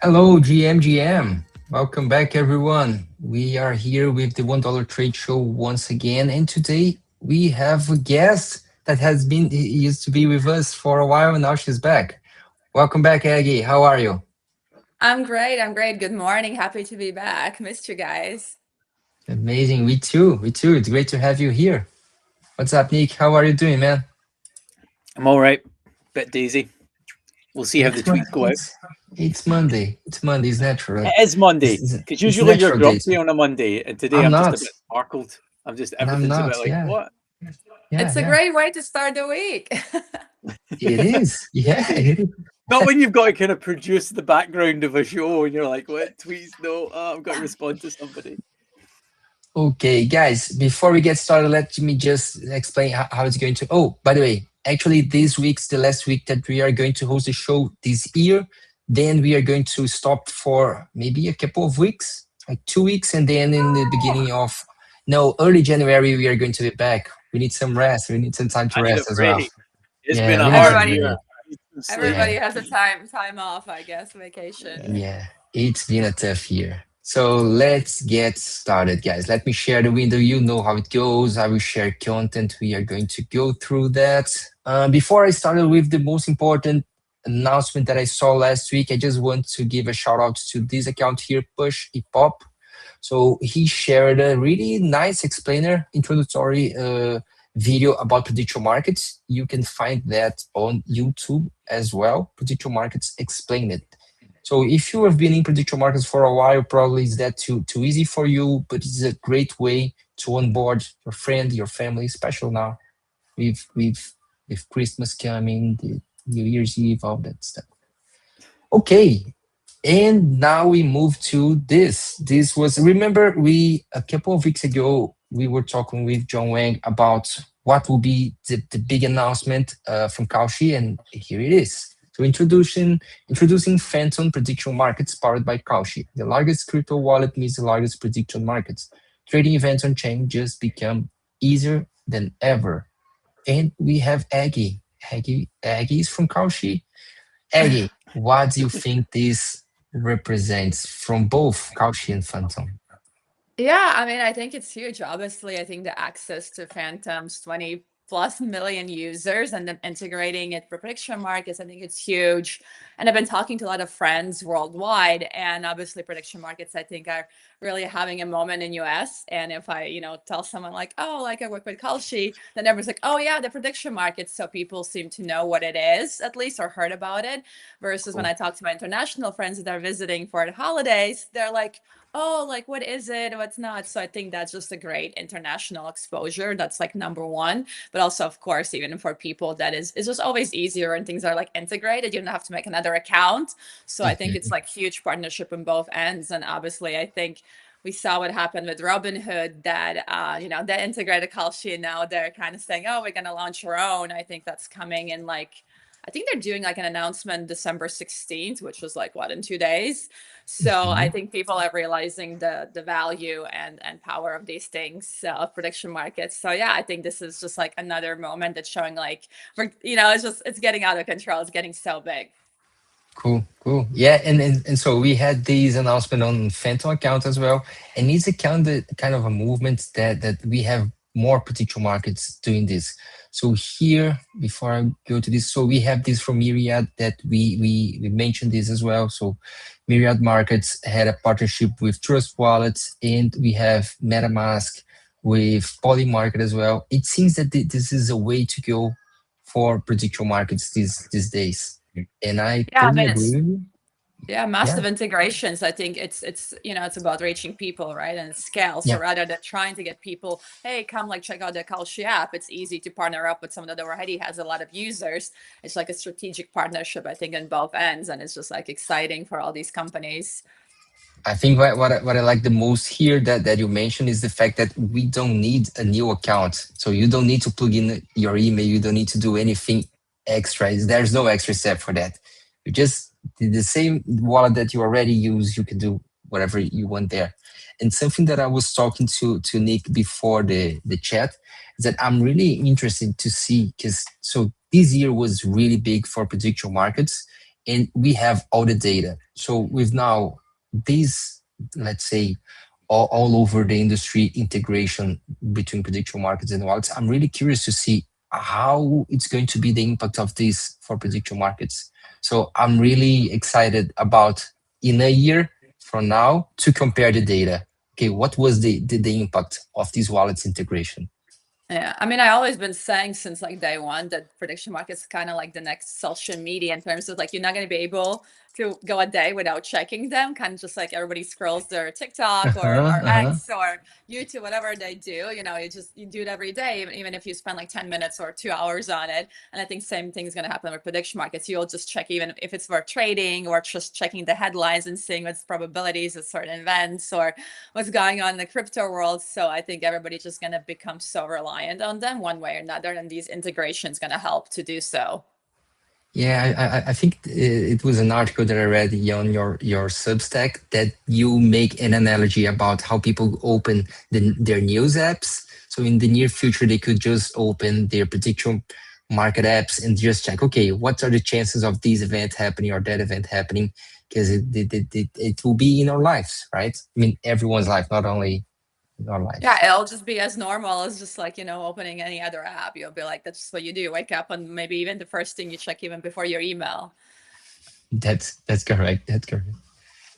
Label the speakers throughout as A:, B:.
A: Hello, GM. Welcome back, everyone. We are here with the $1 Trade Show once again, and today we have a guest that has been used to be with us for a while, and now she's back. Welcome back, Aggie. How are you?
B: I'm great. I'm great. Good morning. Happy to be back. Missed you guys.
A: Amazing. We too. We too. It's great to have you here. What's up, Nick? How are you doing, man?
C: I'm all right. Bit daisy. We'll see how the
A: It's Mon-
C: tweets go out.
A: it's it's Monday. It's Monday. It's natural.
C: It is Monday because
A: It's
C: usually you're
A: natural days.
C: grumpy on a Monday, and today
A: I'm
C: I'm just
A: not,
C: a bit sparkled. I'm just
A: and I'm
C: everything's a bit
A: not.
C: like
A: Yeah,
C: what?
A: yeah,
B: It's a
A: yeah.
B: great way to start the week.
A: It is. Yeah, it is.
C: Not when you've got to kind of produce the background of a show, and you're like, what tweets? No, I've got to respond to somebody.
A: Okay, guys, before we get started, let me just explain how it's going to. Oh, by the way, actually, this week's the last week that we are going to host the show this year. Then we are going to stop for maybe a couple of weeks, like 2 weeks. And then in the beginning of, no, early January, we are going to be back. We need some rest. We need some time to
C: I need a
A: rest as well.
C: break. It's been
A: Yeah,
C: a
A: we need
C: hard
A: a
B: everybody,
C: year.
A: break.
C: I need some sleep.
B: everybody
A: Yeah.
B: has a time off, I guess, vacation.
A: Yeah, it's been a tough year. So let's get started, guys. Let me share the window. You know how it goes. I will share content. We are going to go through that. Before I started with the most important announcement that I saw last week, I just want to give a shout out to this account here, Push Epop. So he shared a really nice explainer, introductory video about prediction markets. You can find that on YouTube as well. Prediction markets explain it. So if you have been in prediction markets for a while, probably is that too easy for you, but it's a great way to onboard your friend, your family, especially now with Christmas coming, the New Year's Eve, all that stuff. Okay, and now we move to this. This was, remember, we a couple of weeks ago we were talking with John Wang about what will be the big announcement from Kalshi, and here it is. So introducing Phantom prediction markets powered by Kalshi. The largest crypto wallet means the largest prediction markets. Trading events on chain just become easier than ever. And we have Aggie. Aggie is from Kalshi. Aggie, what do you think this represents from both Kalshi and Phantom?
B: Yeah, I mean, I think it's huge. Obviously, I think the access to Phantom's 20 plus million users and then integrating it for prediction markets, I think it's huge. And I've been talking to a lot of friends worldwide, and obviously prediction markets, I think, are really having a moment in US. And if I, tell someone like, oh, like I work with Kalshi, then everyone's like, oh yeah, the prediction markets. So people seem to know what it is, at least, or heard about it. Versus when
A: Cool.
B: I talk to my international friends that are visiting for the holidays, they're like, oh, like what is it, what's not. So I think that's just a great international exposure. That's like number one. But also, of course, even for people, that is it's just always easier and things are like integrated. You don't have to make another account. So I think it's
A: Mhm.
B: like huge partnership on both ends. And obviously, I think we saw what happened with Robinhood, that they integrated Kalshi, and now they're kind of saying, oh, we're gonna launch our own. I think that's coming in, like, I think they're doing like an announcement December 16th, which was like what, in 2 days. So I
A: Mhm.
B: think people are realizing the value and power of these things, of prediction markets. So yeah, I think this is just like another moment that's showing like it's getting out of control. It's getting so big.
A: Cool, cool. Yeah, and so we had these announcement on Phantom account as well, and it's a kind of a movement that we have more prediction markets doing this. So here, before I go to this, so we have this from Myriad that we mentioned this as well. So Myriad Markets had a partnership with Trust Wallets, and we have MetaMask with Polymarket as well. It seems that this is a way to go for prediction markets these days, and I
B: Yeah, I
A: totally
B: mean
A: agree
B: it's
A: with you.
B: Yeah,
A: Yeah,
B: massive integrations. I think it's about reaching people, right? And scale. So
A: yeah.
B: rather than trying to get people, hey, come like check out the Kalshi app, it's easy to partner up with someone that already has a lot of users. It's like a strategic partnership, I think, on both ends, and it's just like exciting for all these companies.
A: I think what I like the most here that you mentioned is the fact that we don't need a new account. So you don't need to plug in your email. You don't need to do anything extra. There's no extra step for that. You just the same wallet that you already use. You can do whatever you want there. And something that I was talking to Nick before the chat is that I'm really interested to see, because so this year was really big for prediction markets, and we have all the data. So with now these, let's say, all over the industry integration between prediction markets and wallets, I'm really curious to see how it's going to be the impact of this for prediction markets. So I'm really excited about in a year from now to compare the data. Okay, what was the impact of this wallets integration?
B: Yeah, I mean, I always been saying since like day one that prediction markets kind of like the next social media in terms of like you're not going to be able to go a day without checking them. Kind of just like everybody scrolls their TikTok or
A: Uh-huh.
B: X or YouTube, whatever they do. You know, you do it every day, even if you spend like 10 minutes or 2 hours on it. And I think same thing is going to happen with prediction markets. You'll just check even if it's for trading or just checking the headlines and seeing what's probabilities of certain events or what's going on in the crypto world. So I think everybody's just going to become so reliant on them one way or another, and these integrations going to help to do so.
A: Yeah, I think it was an article that I read on your Substack that you make an analogy about how people open their news apps. So in the near future, they could just open their prediction market apps and just check, okay, what are the chances of this event happening or that event happening? Because it will be in our lives, right? I mean, everyone's life, not only in our lives.
B: Yeah, it'll just be as normal as just like, opening any other app. You'll be like, that's just what you do. Wake up and maybe even the first thing you check even before your email.
A: That's correct. That's correct.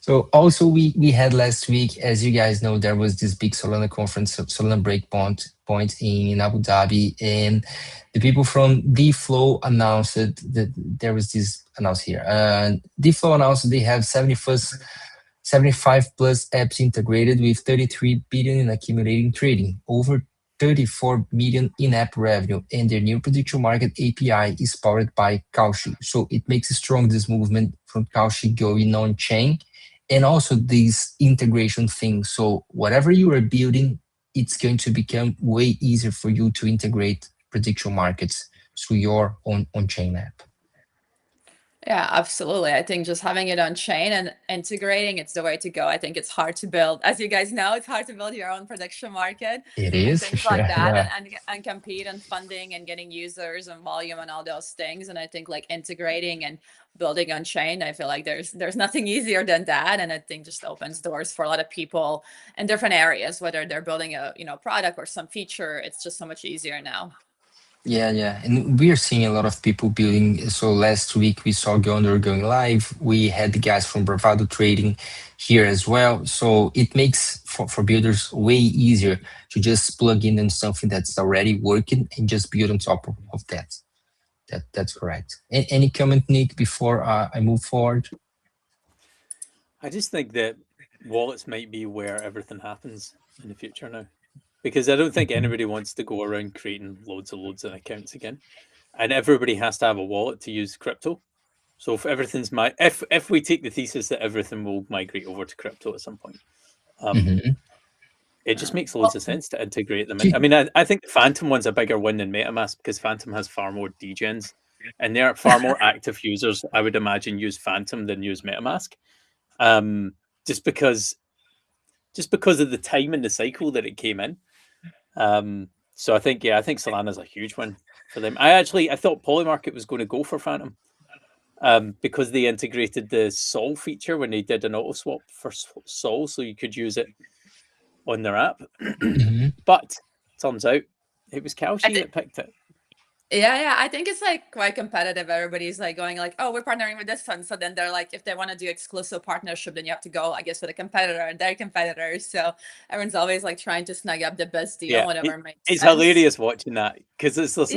A: So also we had last week, as you guys know, there was this big Solana conference, Solana Breakpoint in Abu Dhabi, and the people from DFlow announced that there was this announced here. DFlow announced they have 75 plus apps integrated with 33 billion in accumulating trading, over 34 million in-app revenue, and their new prediction market API is powered by Kalshi. So it makes a strong this movement from Kalshi going on chain, and also this integration thing. So whatever you are building, it's going to become way easier for you to integrate prediction markets through your own on-chain app.
B: Yeah, absolutely. I think just having it on chain and integrating, it's the way to go. I think it's hard to build, as you guys know, it's hard to build your own prediction market.
A: It
B: And
A: is,
B: things
A: sure,
B: like that,
A: yeah.
B: and compete and funding and getting users and volume and all those things. And I think like integrating and building on chain, I feel like there's nothing easier than that. And I think just opens doors for a lot of people in different areas, whether they're building a product or some feature. It's just so much easier now.
A: Yeah. And we are seeing a lot of people building. So last week we saw Gondor going live. We had the guys from Bravado Trading here as well. So it makes for builders way easier to just plug in something that's already working and just build on top of that. That's correct. Any comment, Nick, before I move forward?
C: I just think that wallets might be where everything happens in the future now. Because I don't think anybody wants to go around creating loads of accounts again. And everybody has to have a wallet to use crypto. So if everything's if we take the thesis that everything will migrate over to crypto at some point, it just makes loads of sense to integrate them in. I mean, I think the Phantom one's a bigger win than MetaMask because Phantom has far more degens and there are far more active users, I would imagine, use Phantom than use MetaMask. Just because of the time in the cycle that it came in. So I think Solana's a huge win for them. I thought Polymarket was going to go for Phantom because they integrated the Sol feature when they did an auto swap for Sol, so you could use it on their app. But turns out it was Kalshi that picked it.
B: Yeah. I think it's like quite competitive. Everybody's like going like, oh, we're partnering with this one. So then they're like, if they want to do exclusive partnership, then you have to go, I guess, with a competitor and their competitors. So everyone's always like trying to snag up the best deal, whatever makes
C: it's
B: sense.
C: hilarious watching that because it's just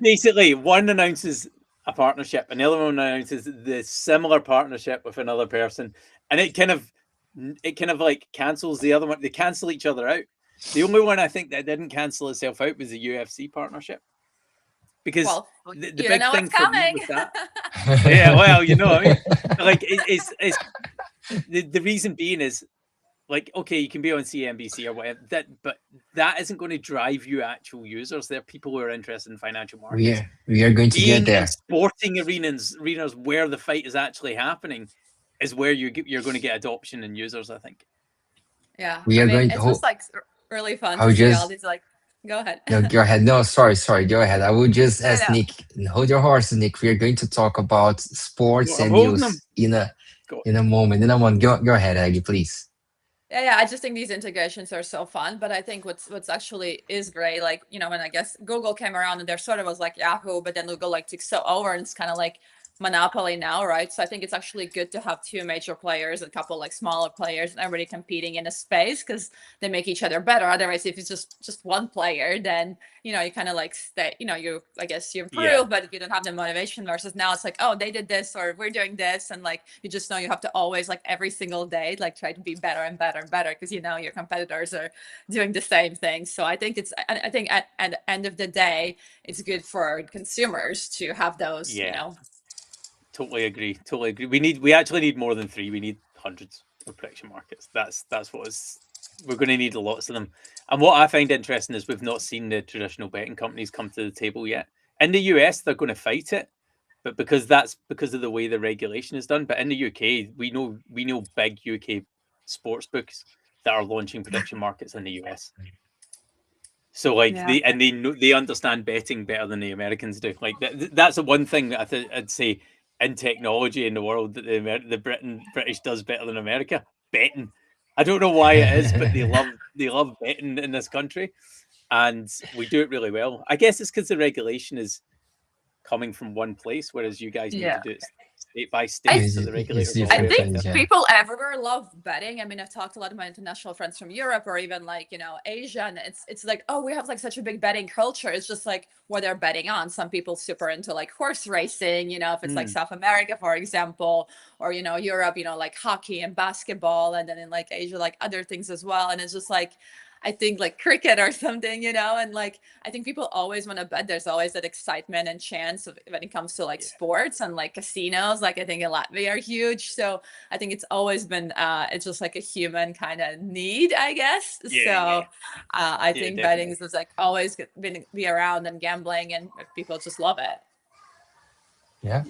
C: basically one announces a partnership and the other one announces the similar partnership with another person, and it kind of like cancels the other one. They cancel each other out. The only one I think that didn't cancel itself out was the UFC partnership. Because the big thing for me with that, like it's the reason being is like, okay, you can be on CNBC or whatever, but that isn't going to drive you actual users. They're people who are interested in financial markets.
A: We are going to get there.
C: In sporting arenas where the fight is actually happening is where you're going to get adoption and users, I think.
B: Yeah, it's just like really fun to see all these like Go ahead.
A: No, go ahead. No, sorry. Go ahead. I will just
B: I
A: ask
B: know.
A: Nick. Hold your horses, Nick. We are going to talk about sports
C: Well, I'm
A: and
C: holding them.
A: news in a
C: Go.
A: moment. In a moment. Go ahead, Aggie, please.
B: Yeah, I just think these integrations are so fun. But I think what's actually is great, like, when I guess Google came around and there sort of was like Yahoo, but then Google like took so over and it's kind of like monopoly now, right? So I think it's actually good to have two major players, a couple like smaller players, and everybody competing in a space because they make each other better. Otherwise, if it's just one player, then you kind of like stay, I guess you improve,
C: Yeah.
B: but you don't have the motivation. Versus now, it's like, oh, they did this or we're doing this, and like you just know you have to always like every single day like try to be better and better and better because your competitors are doing the same thing. So I think I think at the end of the day, it's good for consumers to have those,
C: Yeah. Totally agree. We actually need more than 3. We need hundreds of prediction markets. That's what we're going to need lots of them. And what I find interesting is we've not seen the traditional betting companies come to the table yet. In the US, they're going to fight it, but because of the way the regulation is done. But in the UK, we know big UK sports books that are launching prediction markets in the US. So like they understand betting better than the Americans do. Like that's the one thing that I'd say in technology in the world that the British does better than America. Betting. I don't know why it is, but they love betting in this country, and we do it really well. I guess it's because the regulation is coming from one place, whereas you guys need to do it state by state. So the regulators all
B: I
A: different
B: think
A: things, yeah.
B: people everywhere love betting. I mean, I've talked to a lot of my international friends from Europe or even like, Asia, and it's like, oh, we have like such a big betting culture. It's just like what they're betting on. Some people super into like horse racing, if it's like South America, for example, or Europe, like hockey and basketball, and then in like Asia, like other things as well. And it's just like I think like cricket or something, and like I think people always want to bet. There's always that excitement and chance when it comes to like sports and like casinos. Like I think in Latvia are huge. So I think it's always been it's just like a human kind of need, I guess. I think betting is like always been be around and gambling, and people just love it.
A: Yeah.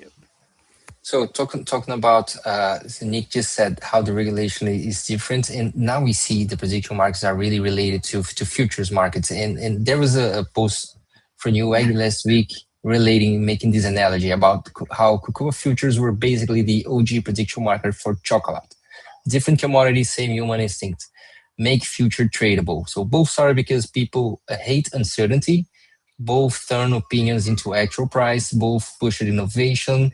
A: So talking about, so Nick just said how the regulation is different, and now we see the prediction markets are really related to futures markets. And there was a post for Newegg last week making this analogy about how cocoa futures were basically the OG prediction market for chocolate. Different commodities, same human instinct, make future tradable. So both started because people hate uncertainty. Both turn opinions into actual price. Both pushed innovation,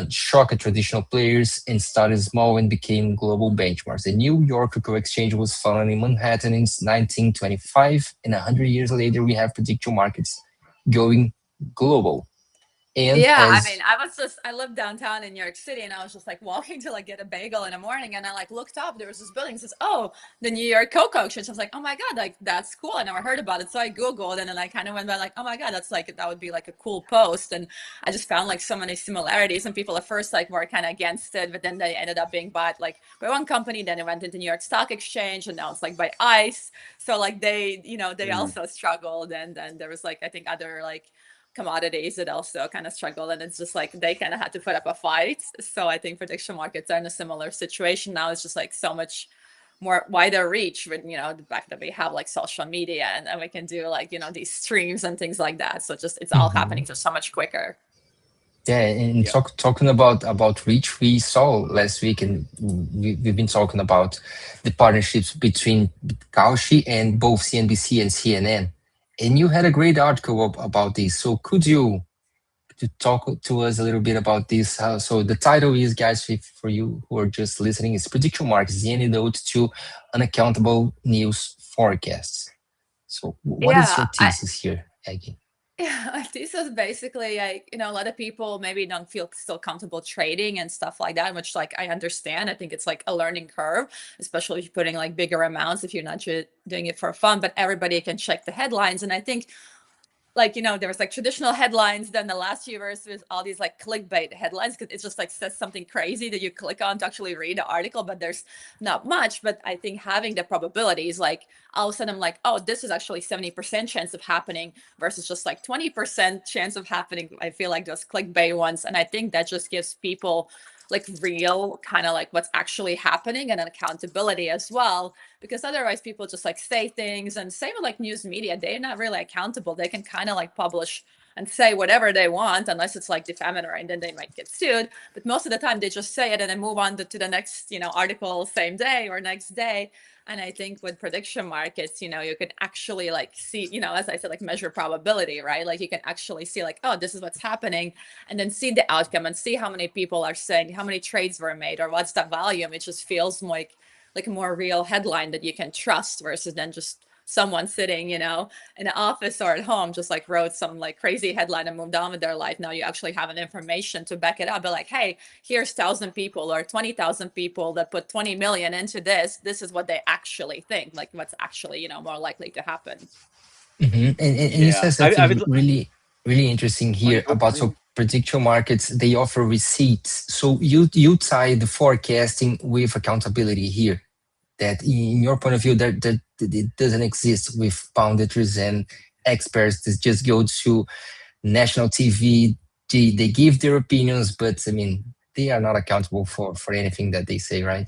A: shocked traditional players, and started small and became global benchmarks. The New York Cocoa Exchange was founded in Manhattan in 1925, and 100 years later, we have prediction markets going global. And
B: I mean, I lived downtown in New York City, and I was just like walking to like get a bagel in the morning, and I like looked up, there was this building that says, oh, the New York Cocoa Exchange. I was like, oh my God, like that's cool. I never heard about it. So I Googled, and then I kind of went by like, oh my God, that would be like a cool post. And I just found like so many similarities, and people at first like were kind of against it, but then they ended up being bought like by one company, then it went into New York Stock Exchange, and now it's like by ICE. So like they also struggled, and then there was like, I think other like commodities that also kind of struggle, and it's just like they kind of had to put up a fight. So I think prediction markets are in a similar situation now. It's just like so much more wider reach with the fact that we have like social media, and we can do like these streams and things like that. So it's all happening just so much quicker.
A: Yeah, and talking about reach, we saw last week, and we've been talking about the partnerships between Kalshi and both CNBC and CNN. And you had a great article about this. So could you talk to us a little bit about this? So the title is, guys, for you who are just listening, is Prediction Markets, the antidote to unaccountable news forecasts. So what is your thesis here, Aggie?
B: Yeah, this is basically like, a lot of people maybe don't feel still comfortable trading and stuff like that, which like I understand. I think it's like a learning curve, especially if you're putting like bigger amounts, if you're not doing it for fun, but everybody can check the headlines. And I think like, there was like traditional headlines. Then the last few years with all these like clickbait headlines, because it's just like says something crazy that you click on to actually read the article, but there's not much. But I think having the probabilities, like all of a sudden I'm like, oh, this is actually 70% chance of happening versus just like 20% chance of happening. I feel like those clickbait ones. And I think that just gives people like real kind of like what's actually happening and an accountability as well, because otherwise people just like say things. And same with like news media, they're not really accountable. They can kind of like publish and say whatever they want, unless it's like defamatory, and then they might get sued. But most of the time they just say it and then move on to the next, article same day or next day. And I think with prediction markets, you can actually like see, as I said, like measure probability, right? Like you can actually see like, oh, this is what's happening, and then see the outcome and see how many people are saying, how many trades were made, or what's the volume. It just feels like a more real headline that you can trust, versus then just someone sitting, in an office or at home, just like wrote some like crazy headline and moved on with their life. Now you actually have an information to back it up. But like, hey, here's 1,000 people or 20,000 people that put 20 million into this. This is what they actually think, like what's actually, more likely to happen.
A: And you said something really, really interesting here about prediction markets. They offer receipts. So you tie the forecasting with accountability here. That in your point of view, that it doesn't exist with punditry and experts that just go to national TV. They give their opinions, but I mean, they are not accountable for anything that they say, right?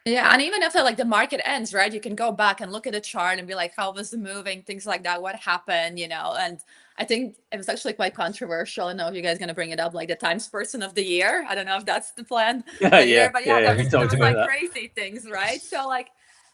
B: Yeah, and even if the market ends, right, you can go back and look at the chart and be like, how was it moving, things like that, what happened, and I think it was actually quite controversial. I don't know if you guys are going to bring it up, like the Times Person of the Year. I don't know if that's the plan.
C: But
B: there was like
C: that.
B: crazy things, right? So like,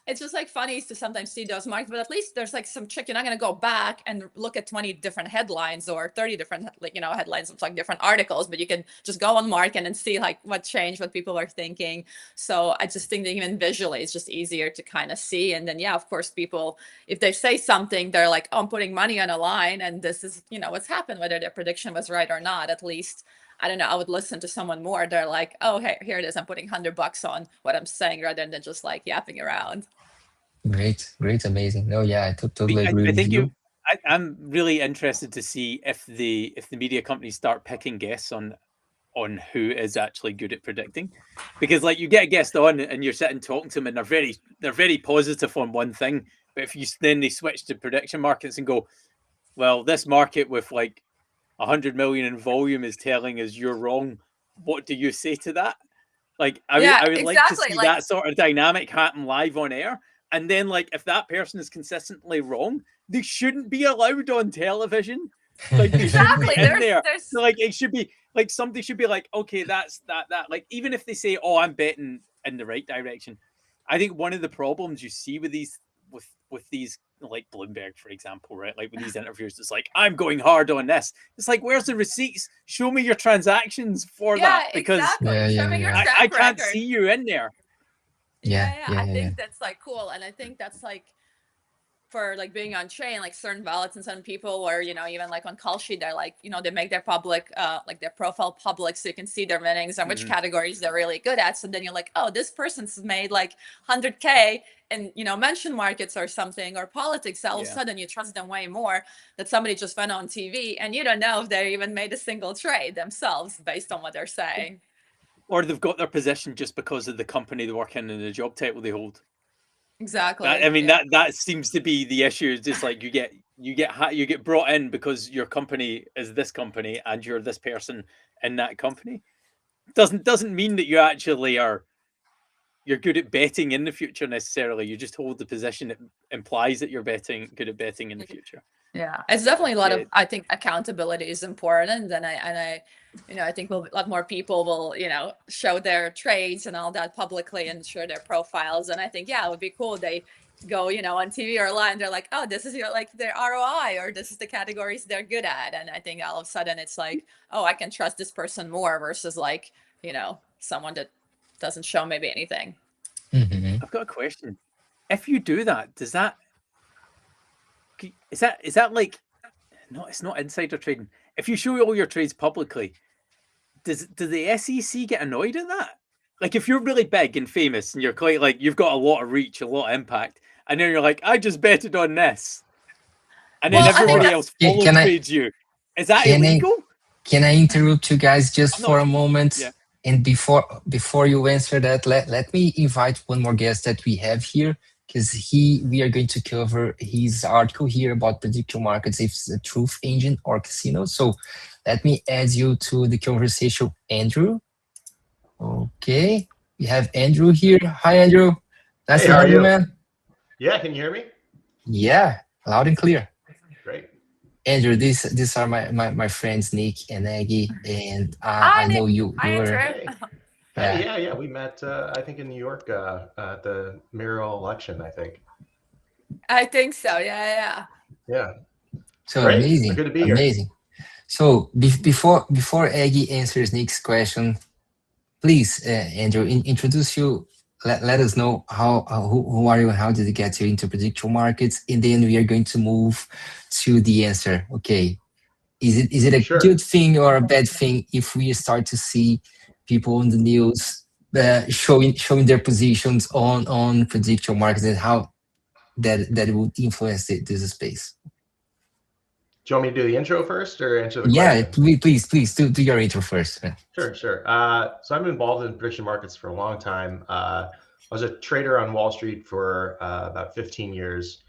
B: it's just like funny to sometimes see those marks, but at least there's like some trick. You're not going to go back and look at 20 different headlines or 30 different, headlines of like different articles, but you can just go on Market and see like what changed, what people are thinking. So I just think that even visually, it's just easier to kind of see. And then, yeah, of course, people, if they say something, they're like, oh, I'm putting money on a line, and this is, what's happened, whether their prediction was right or not. At least, I don't know, I would listen to someone more. They're like, oh, hey, here it is. I'm putting $100 on what I'm saying, rather than just like yapping around.
A: Great, amazing. No, yeah, I totally agree.
C: I think I'm really interested to see if the media companies start picking guests on who is actually good at predicting, because like you get a guest on and you're sitting talking to them and they're very positive on one thing, but if then they switch to prediction markets and go, well, this market with like 100 million in volume is telling us you're wrong. What do you say to that? Like, I would like to see that sort of dynamic happen live on air. And then, like, if that person is consistently wrong, they shouldn't be allowed on television. Like, they shouldn't be in there. So, like, it should be like somebody should be like, okay, that's that. Like, even if they say, "Oh, I'm betting in the right direction," I think one of the problems you see with these like Bloomberg, for example, right? Like with these interviews, it's like, I'm going hard on this. It's like, where's the receipts? Show me your transactions for that, because I can't see you in there.
B: I think that's like cool. And I think that's like for like being on chain, like certain wallets and some people, or even like on Kalshi, they're like, they make their public like their profile public, so you can see their winnings and which categories they're really good at. So then you're like, oh, this person's made like 100K in mention markets or something, or politics. All of a sudden you trust them way more, that somebody just went on TV and you don't know if they even made a single trade themselves based on what they're saying.
C: Or they've got their position just because of the company they work in and the job title they hold.
B: Exactly.
C: That seems to be the issue. It's just like you get brought in because your company is this company and you're this person in that company. Doesn't mean that you actually you're good at betting in the future necessarily. You just hold the position that implies that you're good at betting in the future.
B: Yeah, it's definitely a lot of, I think accountability is important, and I think a lot more people will, show their trades and all that publicly and share their profiles. And I think, it would be cool. They go, on TV or live, and they're like, oh, this is like their ROI, or this is the categories they're good at. And I think all of a sudden it's like, oh, I can trust this person more versus like, someone that doesn't show maybe anything.
C: I've got a question. If you do that, is that like, no, it's not insider trading. If you show all your trades publicly, does the SEC get annoyed at that? Like, if you're really big and famous and you're quite like, you've got a lot of reach, a lot of impact, and then you're like, I just betted on this, and then everybody else trades you, is that illegal?
A: Can I interrupt you guys just for a moment? Yeah. And before you answer that, let me invite one more guest that we have here, because we are going to cover his article here about prediction markets, if it's a truth engine or casino. So let me add you to the conversation, Andrew. Okay, we have Andrew here. Hi, Andrew. Nice
D: Hey,
A: to
D: how are
A: have you,
D: you?
A: man.
D: Yeah, can you hear me?
A: Yeah, loud and clear.
D: Great.
A: Andrew, these are my friends Nick and Aggie, and
B: Hi,
A: I
B: Nick.
A: know you
B: Hi,
A: were.
B: Andrew.
D: Hey. Hey,
A: Yeah.
D: yeah. We met, I think, in New York at the mayoral election, I think.
B: I think so. Yeah.
D: Yeah.
A: So
D: Great. So
A: amazing,
D: good to be here.
A: amazing. So before Aggie answers Nick's question, please, Andrew, introduce you. Let us know who are you and how did you get you into prediction markets, and then we are going to move to the answer. Okay, is it a
D: Sure.
A: good thing or a bad thing if we start to see people on the news showing their positions on prediction markets and how that would influence this space?
D: Do you want me to do the intro first or answer the
A: Yeah,
D: question?
A: please do your intro first.
D: Sure. So I've been involved in prediction markets for a long time. I was a trader on Wall Street for about 15 years,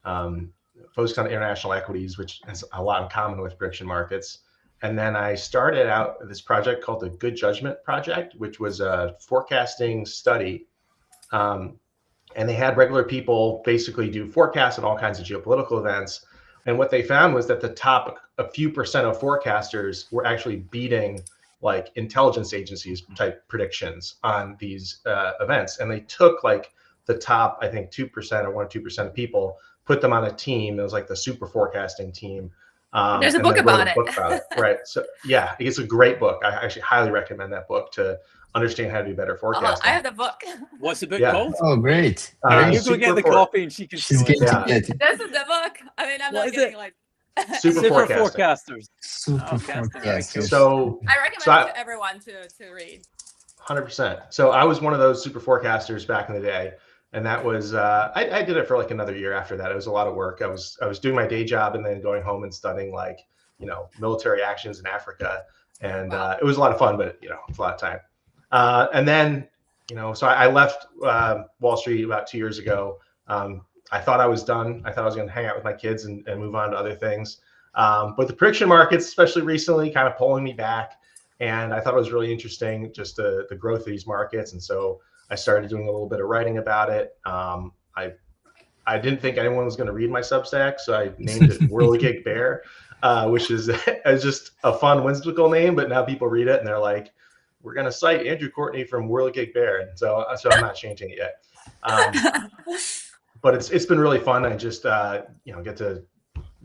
D: focused on international equities, which has a lot in common with prediction markets. And then I started out this project called the Good Judgment Project, which was a forecasting study. And they had regular people basically do forecasts on all kinds of geopolitical events. And what they found was that the top a few percent of forecasters were actually beating like intelligence agencies type predictions on these events. And they took like the top, I think 2% or 1 or 2% of people, put them on a team. It was like the super forecasting team.
B: There's a
D: And
B: book
D: then wrote
B: about
D: a
B: it.
D: book about it. Right. So yeah, it's a great book. I actually highly recommend that book to understand how to do better
B: I
D: forecasting.
B: have the book.
C: What's the book
D: Yeah.
C: called?
A: Oh, great!
C: Here, you
A: Great.
C: go get the
D: Super
C: copy and she can
A: She's
C: show
A: going
C: us.
A: to
D: Yeah.
A: get it.
B: This is the book. I mean, I'm
C: What
B: not
C: is
B: getting
C: it?
B: like.
D: Super
C: Super
D: forecasting.
C: forecasters.
A: Super
C: Forecasting, very cool.
A: forecasters.
D: So
B: I recommend
D: So
B: it
D: I-
B: to everyone to read.
D: 100%. So I was one of those super forecasters back in the day, and that was I did it for like another year after that. It was a lot of work. I was doing my day job and then going home and studying like military actions in Africa, and
B: Wow.
D: it was a lot of fun, but it's a lot of time. And then so I left Wall Street about 2 years ago. I thought I was done. I thought I was going to hang out with my kids and move on to other things. But the prediction markets, especially recently, kind of pulling me back. And I thought it was really interesting, just the growth of these markets. And so I started doing a little bit of writing about it. I didn't think anyone was going to read my Substack, so I named it Whirligig Bear, which is just a fun, whimsical name. But now people read it and they're like, "We're going to cite Andrew Courtney from Whirligig Bear," and so I'm not changing it yet. But it's been really fun. I just get to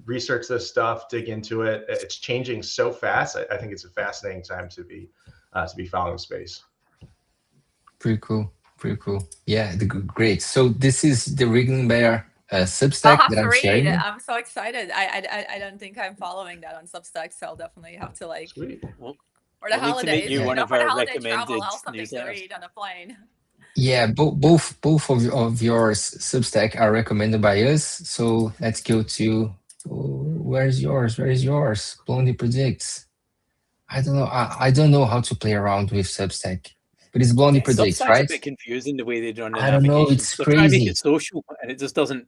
D: research this stuff, dig into it. It's changing so fast. I think it's a fascinating time to be following the space.
A: Pretty cool. Yeah, great. So this is the Wriggling Bear Substack
B: I'll have
A: that
B: to
A: I'm
B: read.
A: sharing.
B: I'm so excited. I don't think I'm following that on Substack, so I'll definitely have to like.
D: Sweet.
B: For the
C: We'll need to
B: holidays,
C: make you one of
B: for the
C: our
B: holiday travel,
C: recommended
B: I'll have something to
C: newsletters.
B: read on a plane.
A: Yeah, both of yours Substack are recommended by us. So let's go to where's yours? Blondie Predicts. I don't know. I don't know how to play around with Substack, but it's Blondie Predicts,
C: Substack's
A: right?
C: a bit confusing the way they run the
A: I don't know,
C: navigation.
A: it's
C: They're trying to make
A: crazy.
C: it social, and it just doesn't.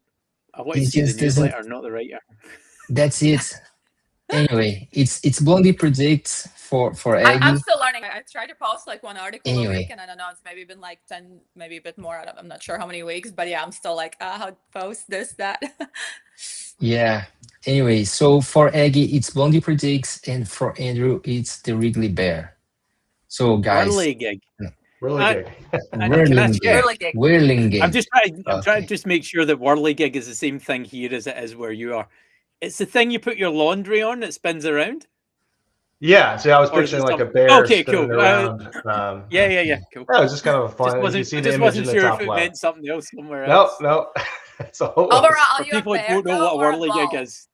C: I want to
A: It
C: see the
A: just doesn't-
C: newsletter, not the writer.
A: That's it. Anyway, it's Blondie Predicts for
B: I'm
A: Aggie.
B: still learning. I try to post like one article a
A: Anyway.
B: week, and I don't know, it's maybe been like 10, maybe a bit more. I'm not sure how many weeks, but yeah, I'm still like, how to post this, that.
A: Yeah. Anyway, so for Aggie, it's Blondie Predicts, and for Andrew, it's the Wriggly Bear. So guys,
C: Whirligig.
D: Whirligig.
A: Whirlingig. Whirlingig.
C: I'm trying
A: Okay.
C: to just make sure that Whirligig is the same thing here as it is where you are. It's the thing you put your laundry on that spins around.
D: Yeah. So I was
C: Or is it
D: picturing like a
C: some-
D: bear
C: Okay,
D: spinning
C: cool.
D: around.
C: Yeah, cool.
D: Yeah, it was just kind of a fun. You can see the
C: Just
D: image in
C: wasn't
D: the
C: sure
D: top
C: if it
D: left.
C: meant something else somewhere
D: No,
C: else.
D: no. It's a whole.
B: Overall,
C: For
B: you a
C: people who
B: bear
C: don't know
B: though,
C: what a
B: or a
C: whirligig
B: bull?
C: is.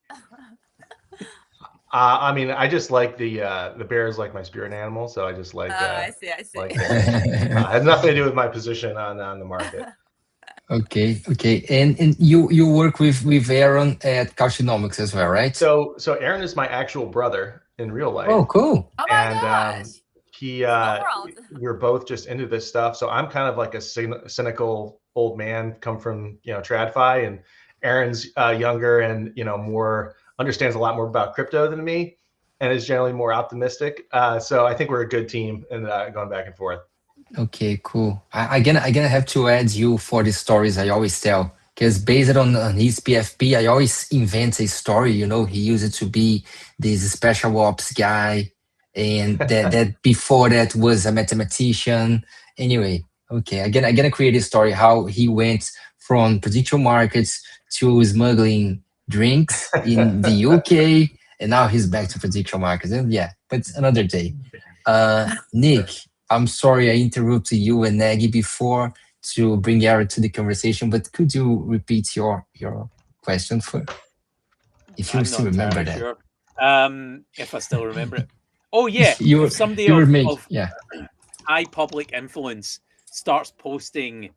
D: I mean, I just like the bear is like my spirit animal, so I just like.
B: I see.
D: Like it has nothing to do with my position on the market.
A: Okay. And you work with Aaron at Couchinomics as well, right?
D: So Aaron is my actual brother in real life.
A: Oh, cool.
B: Oh my
D: And
B: gosh.
D: he
B: Small world.
D: we're both just into this stuff. So I'm kind of like a cynical old man, come from TradFi, and Aaron's younger and more understands a lot more about crypto than me, and is generally more optimistic. So I think we're a good team and going back and forth.
A: Okay, cool. I gonna have to add you for the stories I always tell. Because based on his PFP, I always invent a story. You know, he used to be this special ops guy, and that before that was a mathematician. Anyway, okay, I gonna create a story how he went from prediction markets to smuggling drinks in the UK, and now he's back to prediction markets. And yeah, but another day. Nick, I'm sorry I interrupted you and Nagy before to bring Eric to the conversation, but could you repeat your question for if you
C: I'm
A: still
C: not
A: remember
C: entirely
A: that?
C: sure. If I still remember it. Oh yeah,
A: You
C: if somebody
A: you were making
C: of
A: yeah.
C: high public influence starts posting,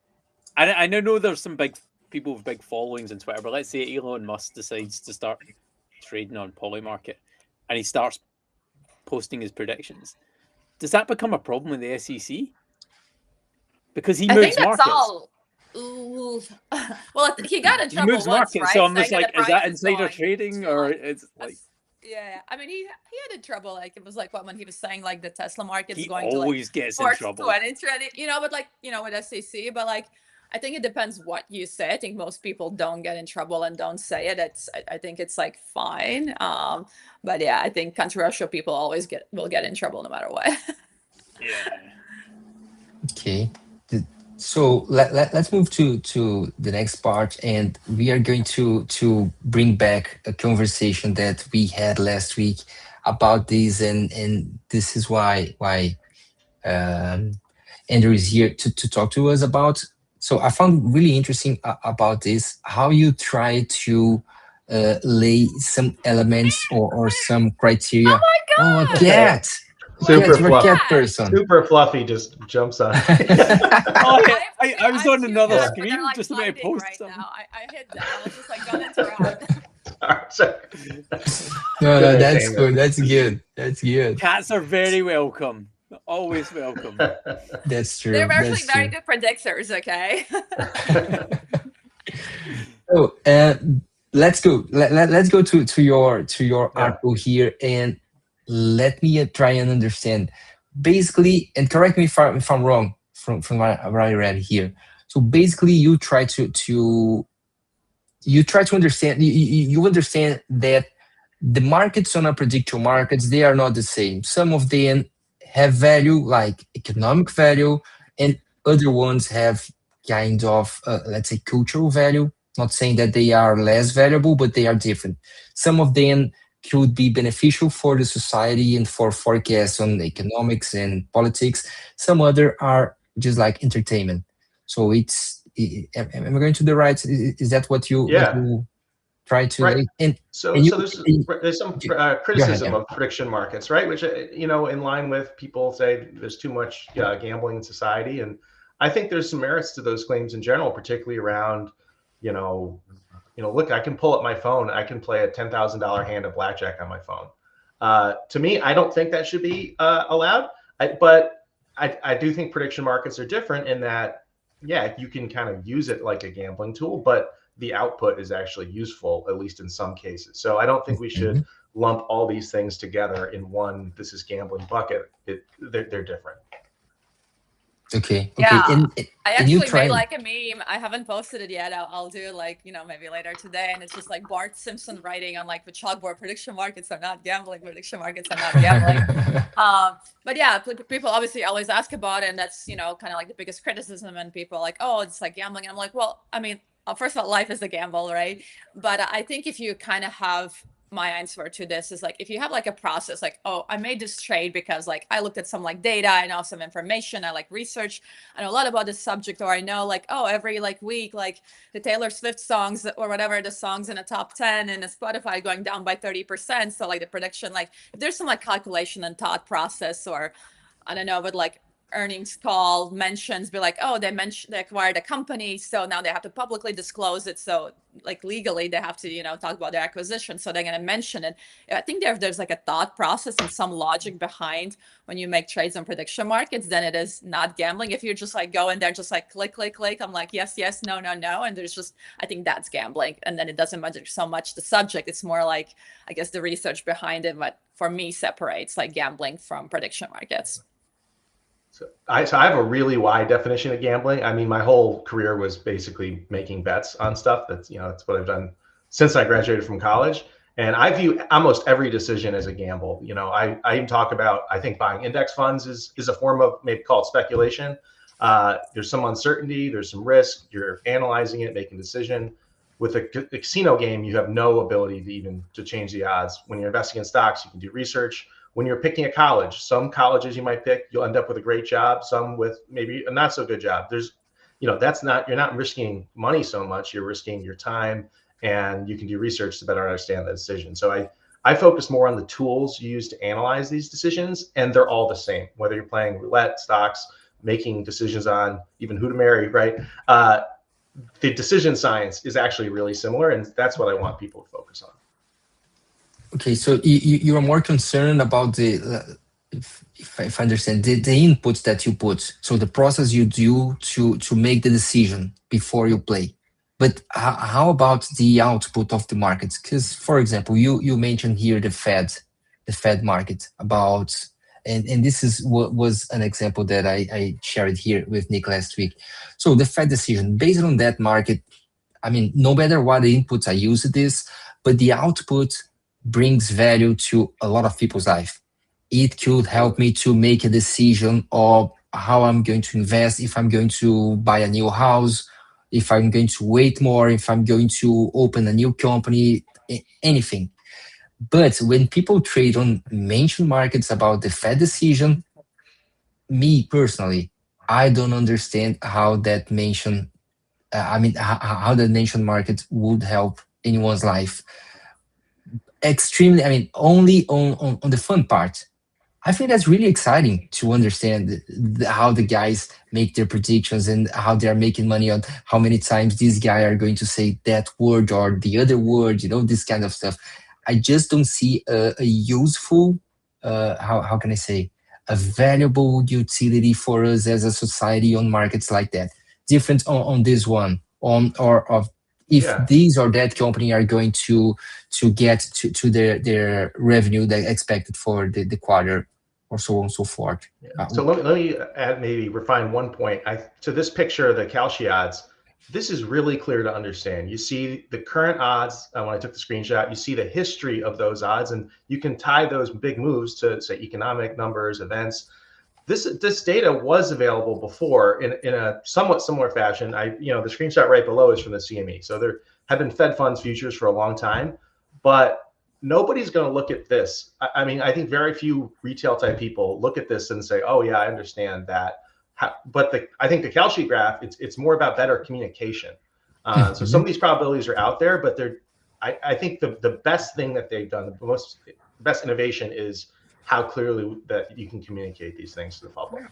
C: I know there's some big people with big followings on Twitter, but let's say Elon Musk decides to start trading on Polymarket, and he starts posting his predictions. Does that become a problem with the SEC? Because he
B: I think
C: moves
B: that's
C: markets.
B: all. Ooh. Well, he got in
C: He
B: trouble
C: moves
B: once,
C: markets, so
B: right?
C: I'm just
B: Saying that
C: like,
B: the
C: is
B: price
C: that
B: is
C: insider
B: going
C: trading
B: too
C: or
B: high.
C: it's like
B: Yeah, I mean, he had in trouble. Like it was like what when he was saying like the Tesla market's
C: he
B: going to like
C: always gets in
B: 420
C: trouble?
B: trending, but like with SEC, but like I think it depends what you say. I think most people don't get in trouble and don't say it. I think it's like fine. But yeah, I think controversial people always will get in trouble no matter what.
C: Yeah.
A: Okay. So let's move to the next part, and we are going to bring back a conversation that we had last week about this, and this is why Andrew is here to talk to us about. So I found really interesting about this, how you try to lay some elements or some
B: Oh
A: criteria.
B: my
A: Oh, a
B: god!
A: cat.
B: What
D: Super
A: Cat,
B: is
A: you're a
D: fluff,
A: cat
B: that?
A: person.
D: super fluffy, just jumps on.
C: Oh,
B: I
C: I was on
B: two
C: another
B: cats,
D: Yeah.
B: but they're
C: screen
B: like
C: just about to
B: hiding
C: post
B: right
C: something.
B: now. I hit them. I was just like, don't interrupt.
D: Sorry.
A: No,
D: Good
A: no, that's
D: entertainment.
A: good. That's good. That's good.
C: Cats are very welcome. Always welcome.
A: That's
B: They're
A: true.
B: actually
A: That's
B: very
A: true.
B: good predictors. Okay.
A: So let's go. Let's go to your
D: Yeah.
A: article here, and let me try and understand. Basically, and correct me if I'm wrong from what I read here. So basically, you try to understand. You understand that the markets on a predictor markets, they are not the same. Some of them have value like economic value, and other ones have kind of let's say cultural value. Not saying that they are less valuable, but they are different. Some of them could be beneficial for the society and for forecasts on economics and politics. Some other are just like entertainment. So am I going to the right? Is that what
D: Yeah.
A: you try to
D: Right.
A: lay? And
D: So
A: you
D: there's some
A: go ahead.
D: criticism
A: Yeah.
D: of prediction markets, right? Which in line with people say there's too much gambling in society, and I think there's some merits to those claims in general, particularly around, you know, look, I can pull up my phone, I can play a $10,000 hand of blackjack on my phone. To me, I don't think that should be allowed, but I do think prediction markets are different in that, yeah, you can kind of use it like a gambling tool, but the output is actually useful, at least in some cases. So I don't think we should
A: Mhm.
D: lump all these things together in one, this is gambling bucket. They're different.
A: Okay. Okay.
B: Yeah. I
A: And you
B: actually made
A: try.
B: like a meme. I haven't posted it yet. I'll do it like, maybe later today. And it's just like Bart Simpson writing on like the chalkboard, prediction markets are not gambling, prediction markets are not gambling. But yeah, people obviously always ask about it. And that's, kind of like the biggest criticism. And people are like, oh, it's like gambling. And I'm like, well, I mean, first of all, life is a gamble, right? But I think if you kind of have my answer to this is like if you have like a process like, oh, I made this trade because like I looked at some like data, I know some information, I like research, I know a lot about this subject, or I know like, oh, every like week like the Taylor Swift songs or whatever, the songs in the top 10 and the Spotify going down by 30%, so like the prediction, like if there's some like calculation and thought process, or I don't know, but like earnings call mentions be like, oh, they acquired a company, so now they have to publicly disclose it, so like legally they have to talk about their acquisition, so they're going to mention it. I think there's like a thought process and some logic behind when you make trades on prediction markets, then it is not gambling. If you're just like go in there just like click click click, I'm like yes yes no no no, and there's just, I think that's gambling, and then it doesn't matter so much the subject, it's more like I guess the research behind it, what for me separates like gambling from prediction markets.
D: So I have a really wide definition of gambling. I mean, my whole career was basically making bets on stuff. That's what I've done since I graduated from college. And I view almost every decision as a gamble. I even talk about, I think buying index funds is a form of, maybe call it speculation. There's some uncertainty, there's some risk. You're analyzing it, making a decision. With a casino game, you have no ability to change the odds. When you're investing in stocks, you can do research. When you're picking a college, some colleges you might pick, you'll end up with a great job, some with maybe a not so good job. You're not risking money so much, you're risking your time, and you can do research to better understand the decision. So I focus more on the tools you use to analyze these decisions, and they're all the same, whether you're playing roulette, stocks, making decisions on even who to marry, right? The decision science is actually really similar, and that's what I want people to focus on.
A: Okay, so you are more concerned about if I understand, the inputs that you put, so the process you do to make the decision before you play. But how about the output of the markets? Because, for example, you mentioned here the Fed market about, and this was an example that I shared here with Nick last week. So the Fed decision, based on that market, I mean, no matter what the inputs I use this, but the output brings value to a lot of people's life. It could help me to make a decision of how I'm going to invest, if I'm going to buy a new house, if I'm going to wait more, if I'm going to open a new company, anything. But when people trade on mentioned markets about the Fed decision, me personally, I don't understand how that mentioned, how that mentioned market would help anyone's life. Extremely, I mean, only on the fun part. I think that's really exciting to understand how the guys make their predictions and how they're making money on how many times these guys are going to say that word or the other word, this kind of stuff. I just don't see a useful, how can I say, a valuable utility for us as a society on markets like that. Different on this one, if these or that company are going to get to their revenue they expected for the quarter, or so on and so forth.
D: So let me add, maybe refine one point. To this picture of the Kalshi odds, this is really clear to understand. You see the current odds, when I took the screenshot, you see the history of those odds, and you can tie those big moves to, say, economic numbers, events. This data was available before in a somewhat similar fashion. The screenshot right below is from the CME. So there have been Fed funds futures for a long time, but nobody's going to look at this. I mean, I think very few retail type people look at this and say, "Oh yeah, I understand that." But I think the Kalshi graph, it's more about better communication. So some of these probabilities are out there, but I think the best thing that they've done, the best innovation is how clearly that you can communicate these things to the public.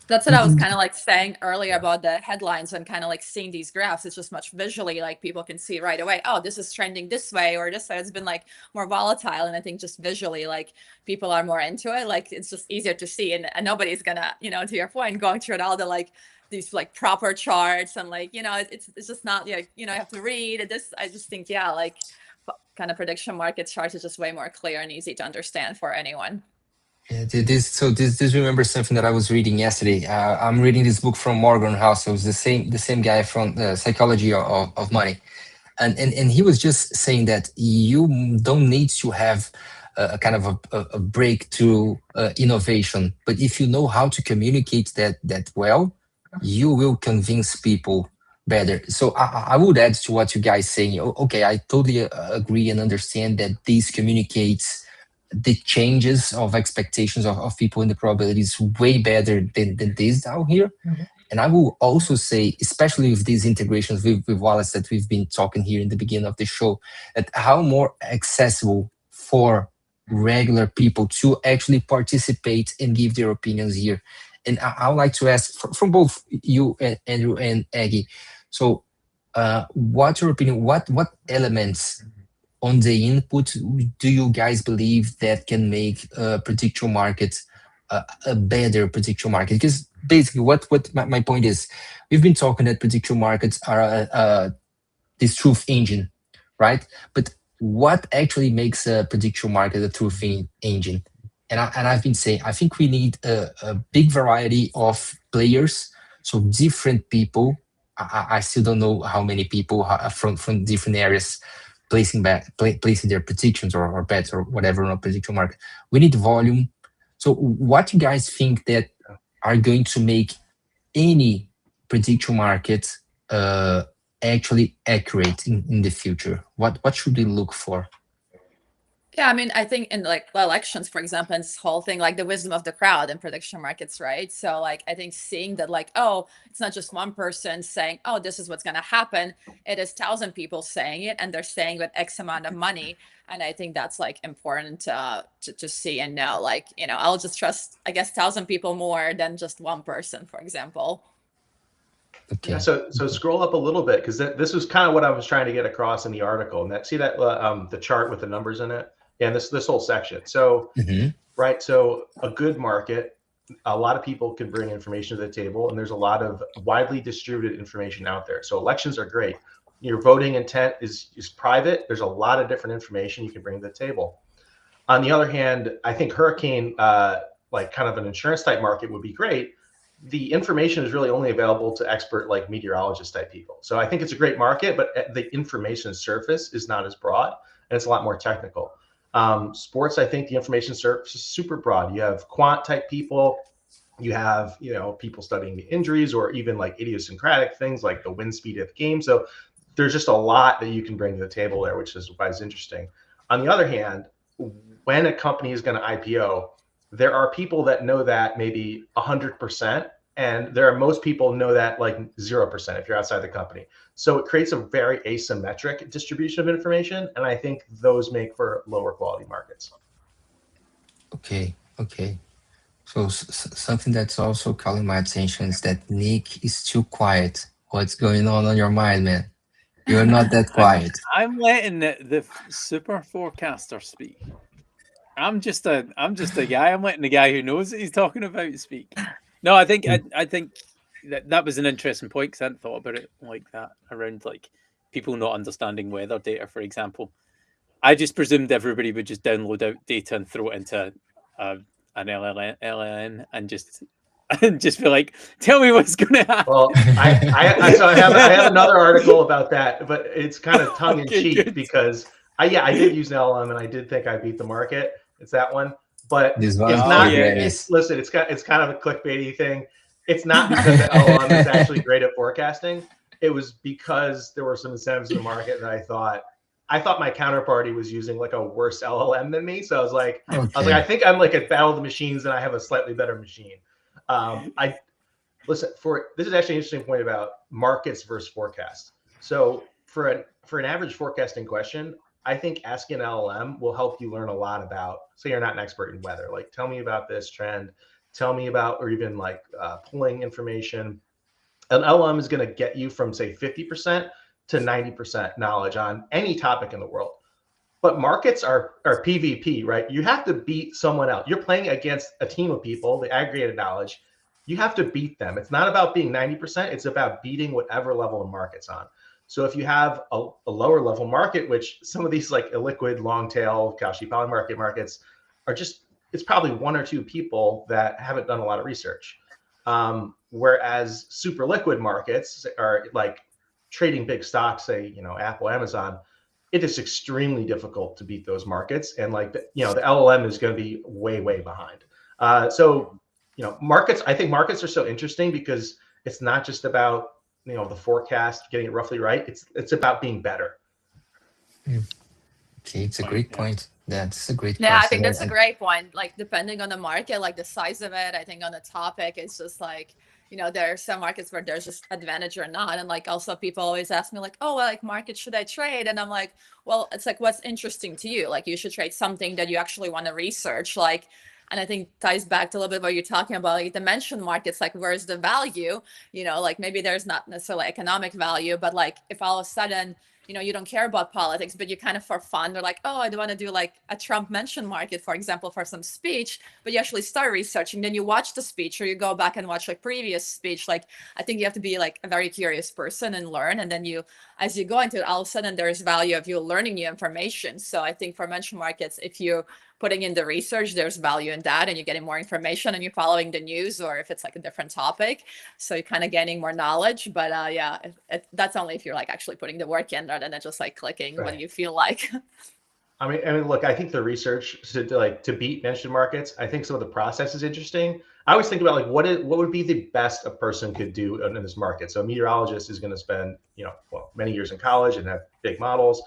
B: That's what I was kind of like saying earlier about the headlines and kind of like seeing these graphs. It's just much visually, like people can see right away, oh, this is trending this way or this way. It's been like more volatile. And I think just visually, like people are more into it. Like it's just easier to see, and nobody's gonna, to your point, going through all the these proper charts and it's just not, you have to read this. I just think, kind of prediction market charts is just way more clear and easy to understand for anyone.
A: Yeah, this remembers something that I was reading yesterday. I'm reading this book from Morgan Housel. It's the same guy from the Psychology of Money, and he was just saying that you don't need to have a kind of a breakthrough innovation, but if you know how to communicate that well, you will convince people better. So I would add to what you guys saying. Okay, I totally agree and understand that this communicates the changes of expectations of people in the probabilities way better than this down here. And I will also say, especially with these integrations with wallets that we've been talking here in the beginning of the show, that how more accessible for regular people to actually participate and give their opinions here. And I would like to ask from both you, Andrew and Aggie, so what's your opinion? What elements on the input do you guys believe that can make a prediction market a better prediction market? Because basically what my point is, we've been talking that prediction markets are this truth engine, right? But what actually makes a prediction market a truth engine? and I've been saying, I think we need a big variety of players, so different people. I still don't know how many people from different areas placing their predictions or bets or whatever on a prediction market. We need volume. So what you guys think that are going to make any prediction market actually accurate in the future? What should we look for?
B: Yeah, I mean, I think in like elections, for example, and this whole thing, like the wisdom of the crowd in prediction markets, right? So like I think seeing that like, oh, it's not just one person saying, oh, this is what's gonna happen. It is 1,000 people saying it, and they're saying with X amount of money. And I think that's like important to see and know. Like, you know, I'll just trust, I guess, 1,000 people more than just one person, for example.
A: Okay.
D: Yeah, so scroll up a little bit, because this was kind of what I was trying to get across in the article. And see that the chart with the numbers in it, and this whole section. So right, so a good market, a lot of people can bring information to the table, and there's a lot of widely distributed information out there. So elections are great. Your voting intent is private. There's a lot of different information you can bring to the table. On the other hand, I think hurricane, like kind of an insurance type market, would be great. The information is really only available to expert like meteorologist type people. So I think it's a great market, but the information surface is not as broad, and it's a lot more technical. Sports, I think the information surface is super broad. You have quant type people, you have, you know, people studying the injuries, or even like idiosyncratic things like the wind speed of the game. So there's just a lot that you can bring to the table there, which is why it's interesting. On the other hand, when a company is going to IPO, there are people that know that maybe 100%, and there are most people know that like 0% if you're outside the company. So it creates a very asymmetric distribution of information, and I think those make for lower quality markets.
A: Okay. So something that's also calling my attention is that Nick is too quiet. What's going on your mind, man? You're not that quiet.
C: I'm letting the super forecaster speak. I'm just a guy. I'm letting the guy who knows what he's talking about speak. No, I think that was an interesting point, because I hadn't thought about it like that, around like people not understanding weather data, for example. I just presumed everybody would just download out data and throw it into an LLM and just be like, tell me what's going to happen.
D: Well, I have another article about that, but it's kind of tongue in cheek, because I did use an LLM, and I did think I beat the market. It's that one, but
A: This one,
D: it's not.
A: yes.
D: Listen, it's kind of a clickbaity thing. It's not because the LLM is actually great at forecasting. It was because there were some incentives in the market that I thought my counterparty was using like a worse LLM than me. So I was like, I think I'm like at Battle of the Machines, and I have a slightly better machine. This is actually an interesting point about markets versus forecast. So for an average forecasting question, I think asking an LLM will help you learn a lot about, say you're not an expert in weather, like tell me about this trend, tell me about, or even like pulling information. An LLM is going to get you from say 50% to 90% knowledge on any topic in the world. But markets are PvP, right? You have to beat someone else. You're playing against a team of people, the aggregated knowledge. You have to beat them. It's not about being 90%. It's about beating whatever level the market's on. So if you have a lower level market, which some of these like illiquid, long tail, Kalshi polymarket markets are just, it's probably one or two people that haven't done a lot of research. Whereas super liquid markets are like trading big stocks, say, you know, Apple, Amazon. It is extremely difficult to beat those markets. And like, the LLM is going to be way, way behind. So, you know, I think markets are so interesting because it's not just about, you know, the forecast, getting it roughly right. It's about being better.
A: Okay, it's a great point. That's a great point.
B: Yeah, I think that's a great point. Like, depending on the market, like the size of it, I think on the topic, it's just like, you know, there are some markets where there's just advantage or not. And like, also people always ask me like, oh, well, like market should I trade? And I'm like, well, it's like, what's interesting to you? Like, you should trade something that you actually want to research. Like, and I think ties back to a little bit what you're talking about, like dimension markets, like where's the value? You know, like maybe there's not necessarily economic value, but like if all of a sudden, you know, you don't care about politics, but you kind of for fun, they're like, oh, I want to do like a Trump mention market, for example, for some speech, but you actually start researching, then you watch the speech or you go back and watch like previous speech. Like, I think you have to be like a very curious person and learn. And then you as you go into it, all of a sudden there's value of you learning new information. So I think for mention markets, if you're putting in the research, there's value in that, and you're getting more information, and you're following the news, or if it's like a different topic, so you're kind of gaining more knowledge. But yeah, that's only if you're like actually putting the work in, rather than just like clicking when you feel like.
D: I mean, look, I think the research to beat mention markets, I think some of the process is interesting. I always think about like what would be the best a person could do in this market. So a meteorologist is going to spend, many years in college and have big models.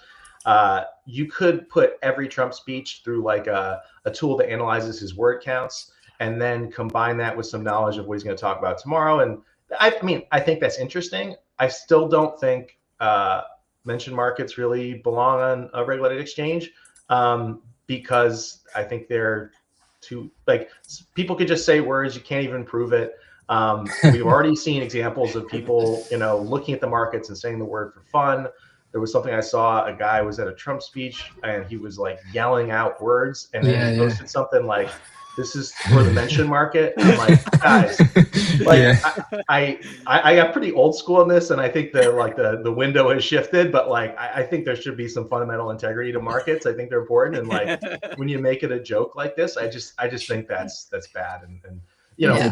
D: You could put every Trump speech through like a tool that analyzes his word counts, and then combine that with some knowledge of what he's going to talk about tomorrow. And I think that's interesting. I still don't think mention markets really belong on a regulated exchange, because I think they're too, like, people could just say words, you can't even prove it. We've already seen examples of people, looking at the markets and saying the word for fun. There was something I saw, a guy was at a Trump speech and he was like yelling out words, and then he posted something like, "This is for the mention market." I'm like, guys, like, I got pretty old school in this, and I think the window has shifted, but like I think there should be some fundamental integrity to markets. I think they're important, and like when you make it a joke like this, I just think that's bad, and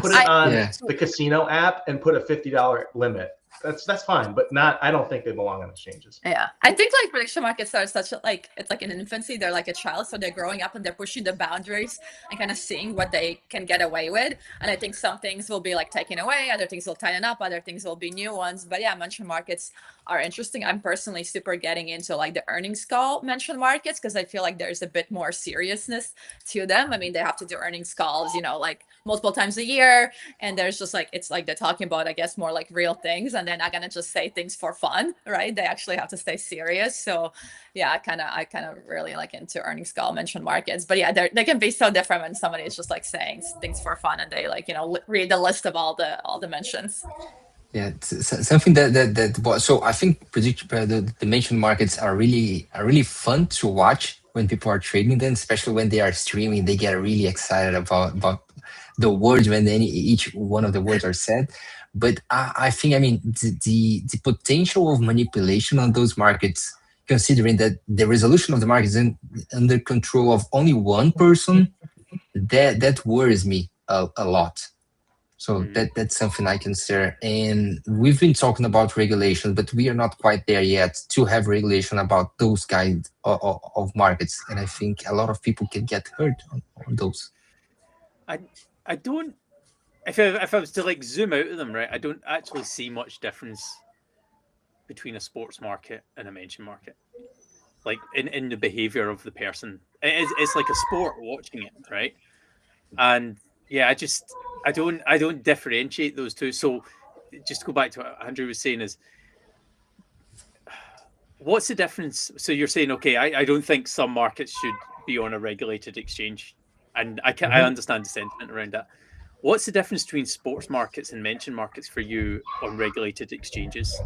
D: put it on the casino app and put a $50 limit. That's fine, but I don't think they belong on exchanges.
B: Yeah, I think like prediction markets are it's like in infancy. They're like a child, so they're growing up and they're pushing the boundaries and kind of seeing what they can get away with. And I think some things will be like taken away, other things will tighten up, other things will be new ones. But yeah, mention markets are interesting. I'm personally super getting into like the earnings call mention markets, because I feel like there's a bit more seriousness to them. I mean, they have to do earnings calls, like multiple times a year, and there's just like, it's like they're talking about, I guess, more like real things, and they're not gonna just say things for fun, right? They actually have to stay serious. So yeah, I kind of really like into earnings call mention markets. But yeah, they can be so different when somebody is just like saying things for fun, and they like read the list of all the mentions.
A: Yeah, it's something so I think the mention markets are really fun to watch when people are trading them, especially when they are streaming. They get really excited about the words when each one of the words are said. But I think, the potential of manipulation on those markets, considering that the resolution of the market is under control of only one person, that worries me a lot. So that's something I consider. And we've been talking about regulation, but we are not quite there yet to have regulation about those kinds of markets. And I think a lot of people can get hurt on those.
C: I don't. If I was to like zoom out of them, right, I don't actually see much difference between a sports market and a mention market, like in the behavior of the person. It's like a sport watching it, right? And yeah, I don't differentiate those two. So just to go back to what Andrew was saying is, what's the difference? So you're saying, okay, I don't think some markets should be on a regulated exchange, and I understand the sentiment around that. What's the difference between sports markets and mention markets for you on regulated exchanges?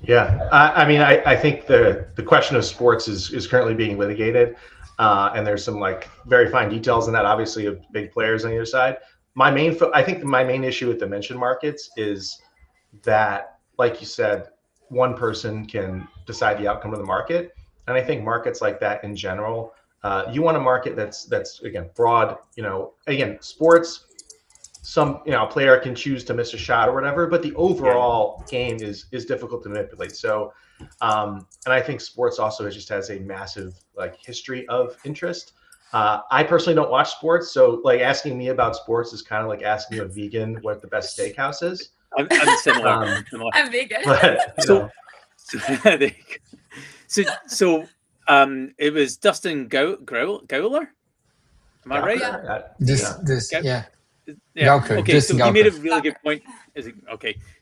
D: Yeah, I think the question of sports is currently being litigated, and there's some like very fine details in that, obviously, of big players on either side. I think my main issue with the mention markets is that, like you said, one person can decide the outcome of the market, and I think markets like that in general, you want a market that's again broad. Again, sports. Some a player can choose to miss a shot or whatever, but the overall game is difficult to manipulate. So, and I think sports also just has a massive like history of interest. I personally don't watch sports, so like asking me about sports is kind of like asking a vegan what the best steakhouse is.
C: I'm similar.
B: I'm vegan.
D: But,
C: so it was Dustin Gowler. Am I right?
A: Yeah.
C: Yeah.
A: Gawker,
C: okay.
A: Justin
C: So he made a
A: Gawker.
C: really good point.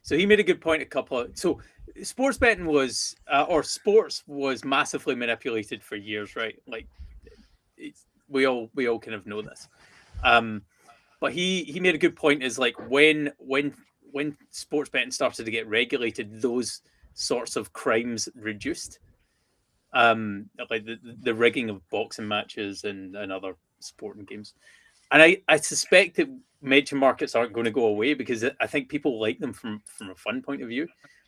C: So he made a good point. So sports betting was, or sports was massively manipulated for years, right? Like we all kind of know this. But he made a good point. Is like when sports betting started to get regulated, those sorts of crimes reduced. Like the rigging of boxing matches and other sporting games. And I suspect that mention markets aren't going to go away, because I think people like them from a fun point of view.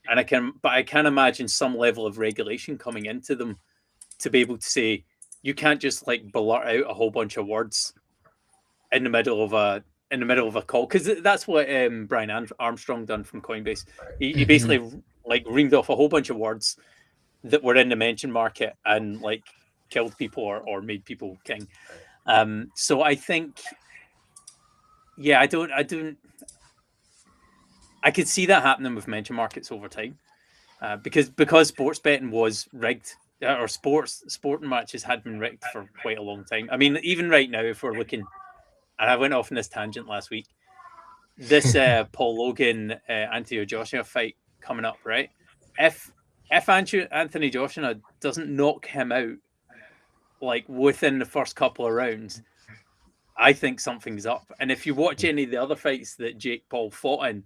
C: and I can imagine some level of regulation coming into them to be able to say you can't just like blurt out a whole bunch of words in the middle of a call, because that's what Brian Armstrong done from Coinbase. He basically like reamed off a whole bunch of words that were in the mention market and like killed people or made people king. So I think, yeah, I could see that happening with mention markets over time, because sports betting was rigged, or sporting matches had been rigged for quite a long time. I mean, even right now, if we're looking, and I went off on this tangent last week, this Paul Logan Anthony Joshua fight coming up, right? If Anthony Joshua doesn't knock him out like within the first couple of rounds, I think something's up. And if you watch any of the other fights that Jake Paul fought in,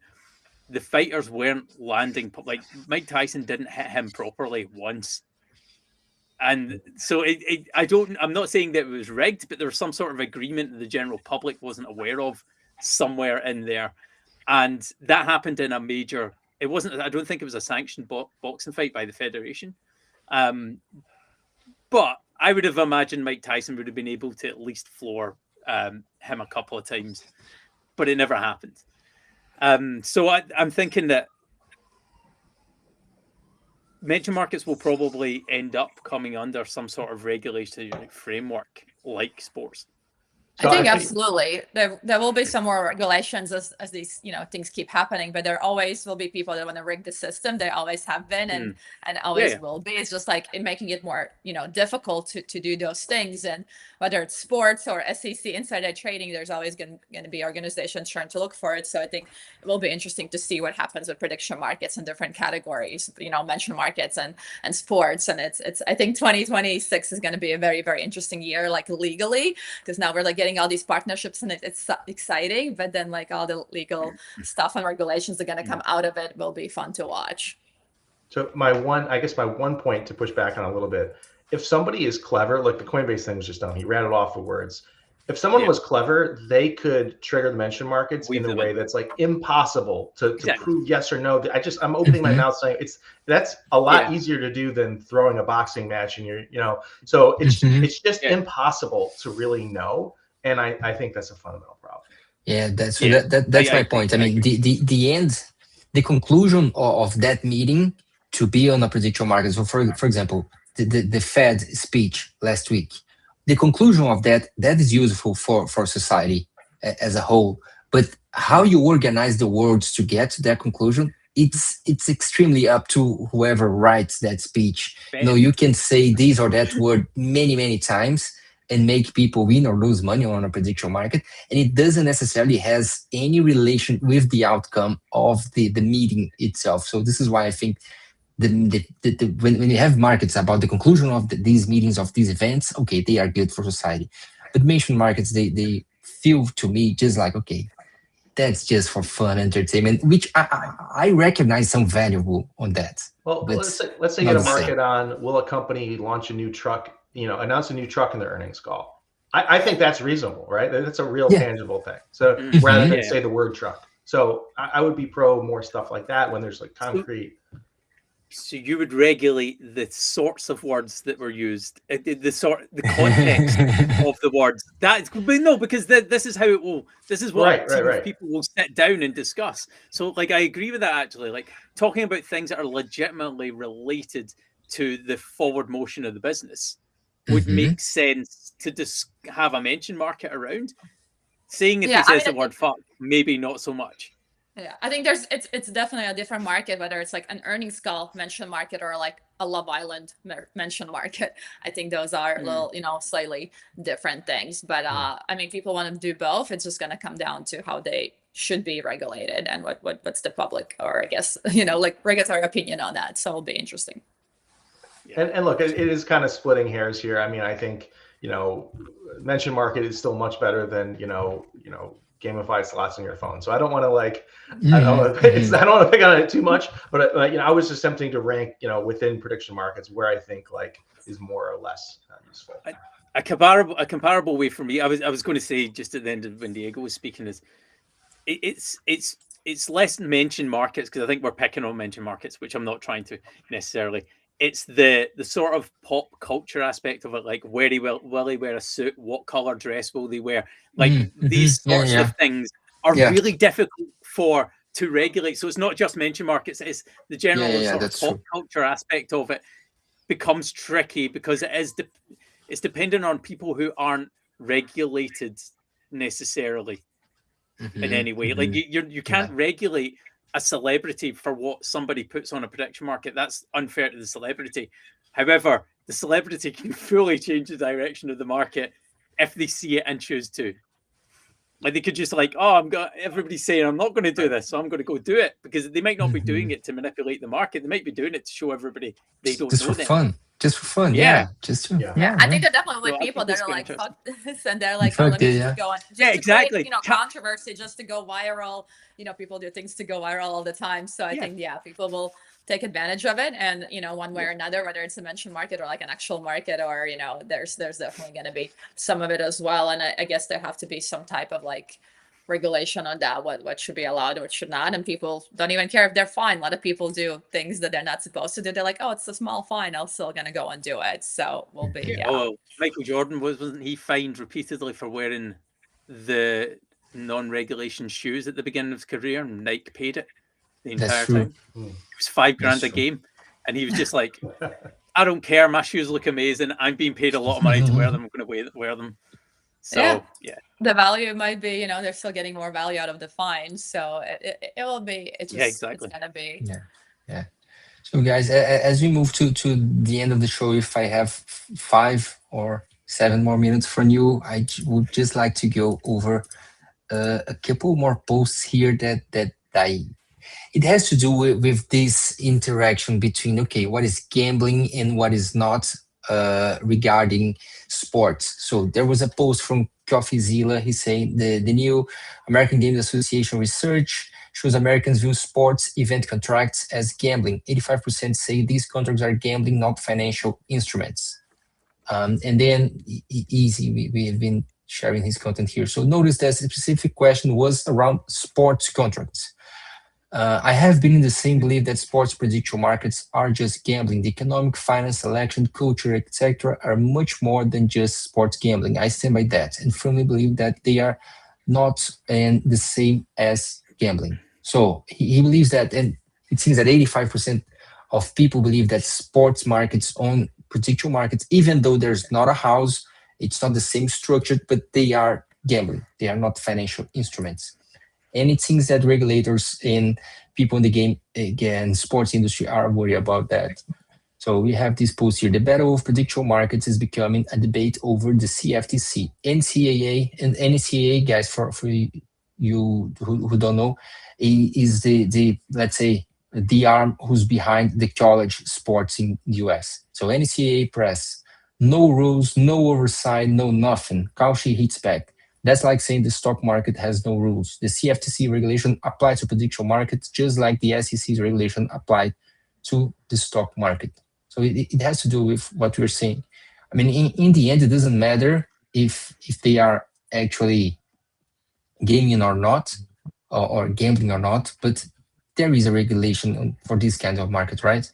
C: the fighters weren't landing. Like Mike Tyson didn't hit him properly once. And so I'm not saying that it was rigged, but there was some sort of agreement that the general public wasn't aware of somewhere in there. And that happened in a major, I don't think it was a sanctioned boxing fight by the Federation. But I would have imagined Mike Tyson would have been able to at least floor him a couple of times, but it never happened. So I'm thinking that mention markets will probably end up coming under some sort of regulatory framework like sports.
B: I think absolutely there will be some more regulations as these things keep happening, but there always will be people that want to rig the system. They always have been and always will be. It's just like in making it more difficult to do those things. And whether it's sports or SEC insider trading, there's always going to be organizations trying to look for it. So I think it will be interesting to see what happens with prediction markets in different categories, mention markets and sports. And it's I think 2026 is going to be a very, very interesting year, like legally, because now we're like getting all these partnerships and it's exciting, but then like all the legal stuff and regulations that are going to come out of it will be fun to watch.
D: So my one point to push back on a little bit, if somebody is clever, like the Coinbase thing was just done, he rattled off the words. If someone was clever, they could trigger the mention markets in a way that's like impossible to prove yes or no. I'm opening my mouth saying that's a lot easier to do than throwing a boxing match and so it's just impossible to really know. And I think that's a fundamental problem.
A: Yeah, that's my point. I mean, the conclusion of that meeting to be on a prediction market. So for example, the Fed speech last week, the conclusion of that is useful for society as a whole. But how you organize the words to get to that conclusion, it's extremely up to whoever writes that speech. You can say this or that word many, many times and make people win or lose money on a prediction market. And it doesn't necessarily has any relation with the outcome of the meeting itself. So this is why I think when you have markets about the conclusion of these meetings, of these events, okay, they are good for society. But mention markets, they feel to me just like, okay, that's just for fun, entertainment, which I recognize some value on that.
D: Well, let's say you get a market on, will a company launch a new truck, announce a new truck in the earnings call? I think that's reasonable, right? That's a real tangible thing. So rather than say the word truck. So I would be pro more stuff like that when there's like concrete.
C: So you would regulate the sorts of words that were used, the context of the words. Because this is how it will. This is what people will sit down and discuss. So, like, I agree with that actually. Like, talking about things that are legitimately related to the forward motion of the business would make sense to just have a mention market around. Saying if it says the word fuck, maybe not so much.
B: Yeah, I think it's definitely a different market, whether it's like an earnings call mention market or like a Love Island mention market. I think those are a little, slightly different things. But I mean, people want to do both. It's just going to come down to how they should be regulated and what's the public, or I guess, like regulatory opinion on that. So it'll be interesting.
D: And look, it is kind of splitting hairs here. I mean, I think, mention market is still much better than, gamified slots on your phone. So I don't want to I don't want to pick on it too much, but I was just attempting to rank, within prediction markets where I think is more or less useful.
C: A comparable way for me, I was going to say just at the end of when Diego was speaking is it's it's less mentioned markets, because I think we're picking on mentioned markets, which I'm not trying to necessarily. It's the sort of pop culture aspect of it, like will he wear a suit, what color dress will they wear, like these sorts of things are really difficult to regulate. So it's not just mentioned markets, it's the general sort of pop culture aspect of it becomes tricky, because it's dependent on people who aren't regulated necessarily in any way. Like you can't regulate a celebrity for what somebody puts on a prediction market. That's unfair to the celebrity. However, the celebrity can fully change the direction of the market if they see it and choose to. Like they could just like, everybody's saying I'm not going to do this, so I'm going to go do it, because they might not be doing it to manipulate the market. They might be doing it to show everybody they don't
A: just
C: know
A: for fun. Just for fun, just to,
B: I think there definitely people that are like, fuck this, and they're like, let me just go on.
C: Exactly.
B: Create, controversy just to go viral. People do things to go viral all the time. So I think, people will take advantage of it, and one way or another, whether it's a mentioned market or like an actual market, or there's definitely going to be some of it as well. And I guess there have to be some type of like regulation on that, what should be allowed, what should not, and people don't even care if they're fined. A lot of people do things that they're not supposed to do. They're like, oh, it's a small fine, I'm still gonna go and do it. So we'll be
C: Michael Jordan wasn't he fined repeatedly for wearing the non-regulation shoes at the beginning of his career, and Nike paid it the entire time. It was $5,000 a game, and he was just like, I don't care, my shoes look amazing, I'm being paid a lot of money to wear them, I'm gonna wear them. So
B: the value might be, they're still getting more value out of the fine. So it will be, it's gonna be.
A: So guys, as we move to the end of the show, if I have 5 or 7 more minutes from you, I would just like to go over a couple more posts here that it has to do with this interaction between, what is gambling and what is not, regarding sports. So there was a post from CoffeeZilla. He's saying the new American Games Association research shows Americans view sports event contracts as gambling. 85% say these contracts are gambling, not financial instruments. And then Easy, we have been sharing his content here. So notice that the specific question was around sports contracts. I have been in the same belief that sports prediction markets are just gambling. The economic, finance, election, culture, etc. are much more than just sports gambling. I stand by that and firmly believe that they are not the same as gambling. So he believes that, and it seems that 85% of people believe that sports markets own prediction markets, even though there's not a house, it's not the same structure, but they are gambling. They are not financial instruments. And it seems that regulators and people in the game, again, sports industry are worried about that. So we have this post here. The battle of prediction markets is becoming a debate over the CFTC. NCAA and NCAA, guys, for you who don't know, is the let's say, the arm who's behind the college sports in the US. So NCAA press, no rules, no oversight, no nothing. Cauchy hits back. That's like saying the stock market has no rules. The CFTC regulation applies to prediction markets just like the SEC's regulation applied to the stock market. So it has to do with what we're saying. I mean, in the end, it doesn't matter if they are actually gaming or not, or gambling or not, but there is a regulation for this kind of market, right?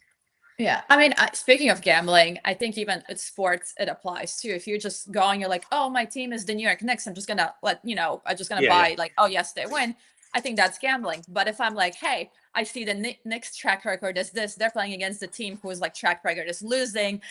B: Yeah, I mean, speaking of gambling, I think even at sports, it applies too. If you're just going, you're like, oh, my team is the New York Knicks, I'm just gonna I'm just gonna buy like, oh yes, they win. I think that's gambling. But if I'm like, hey, I see the Knicks track record is this, they're playing against the team who is like track record is losing,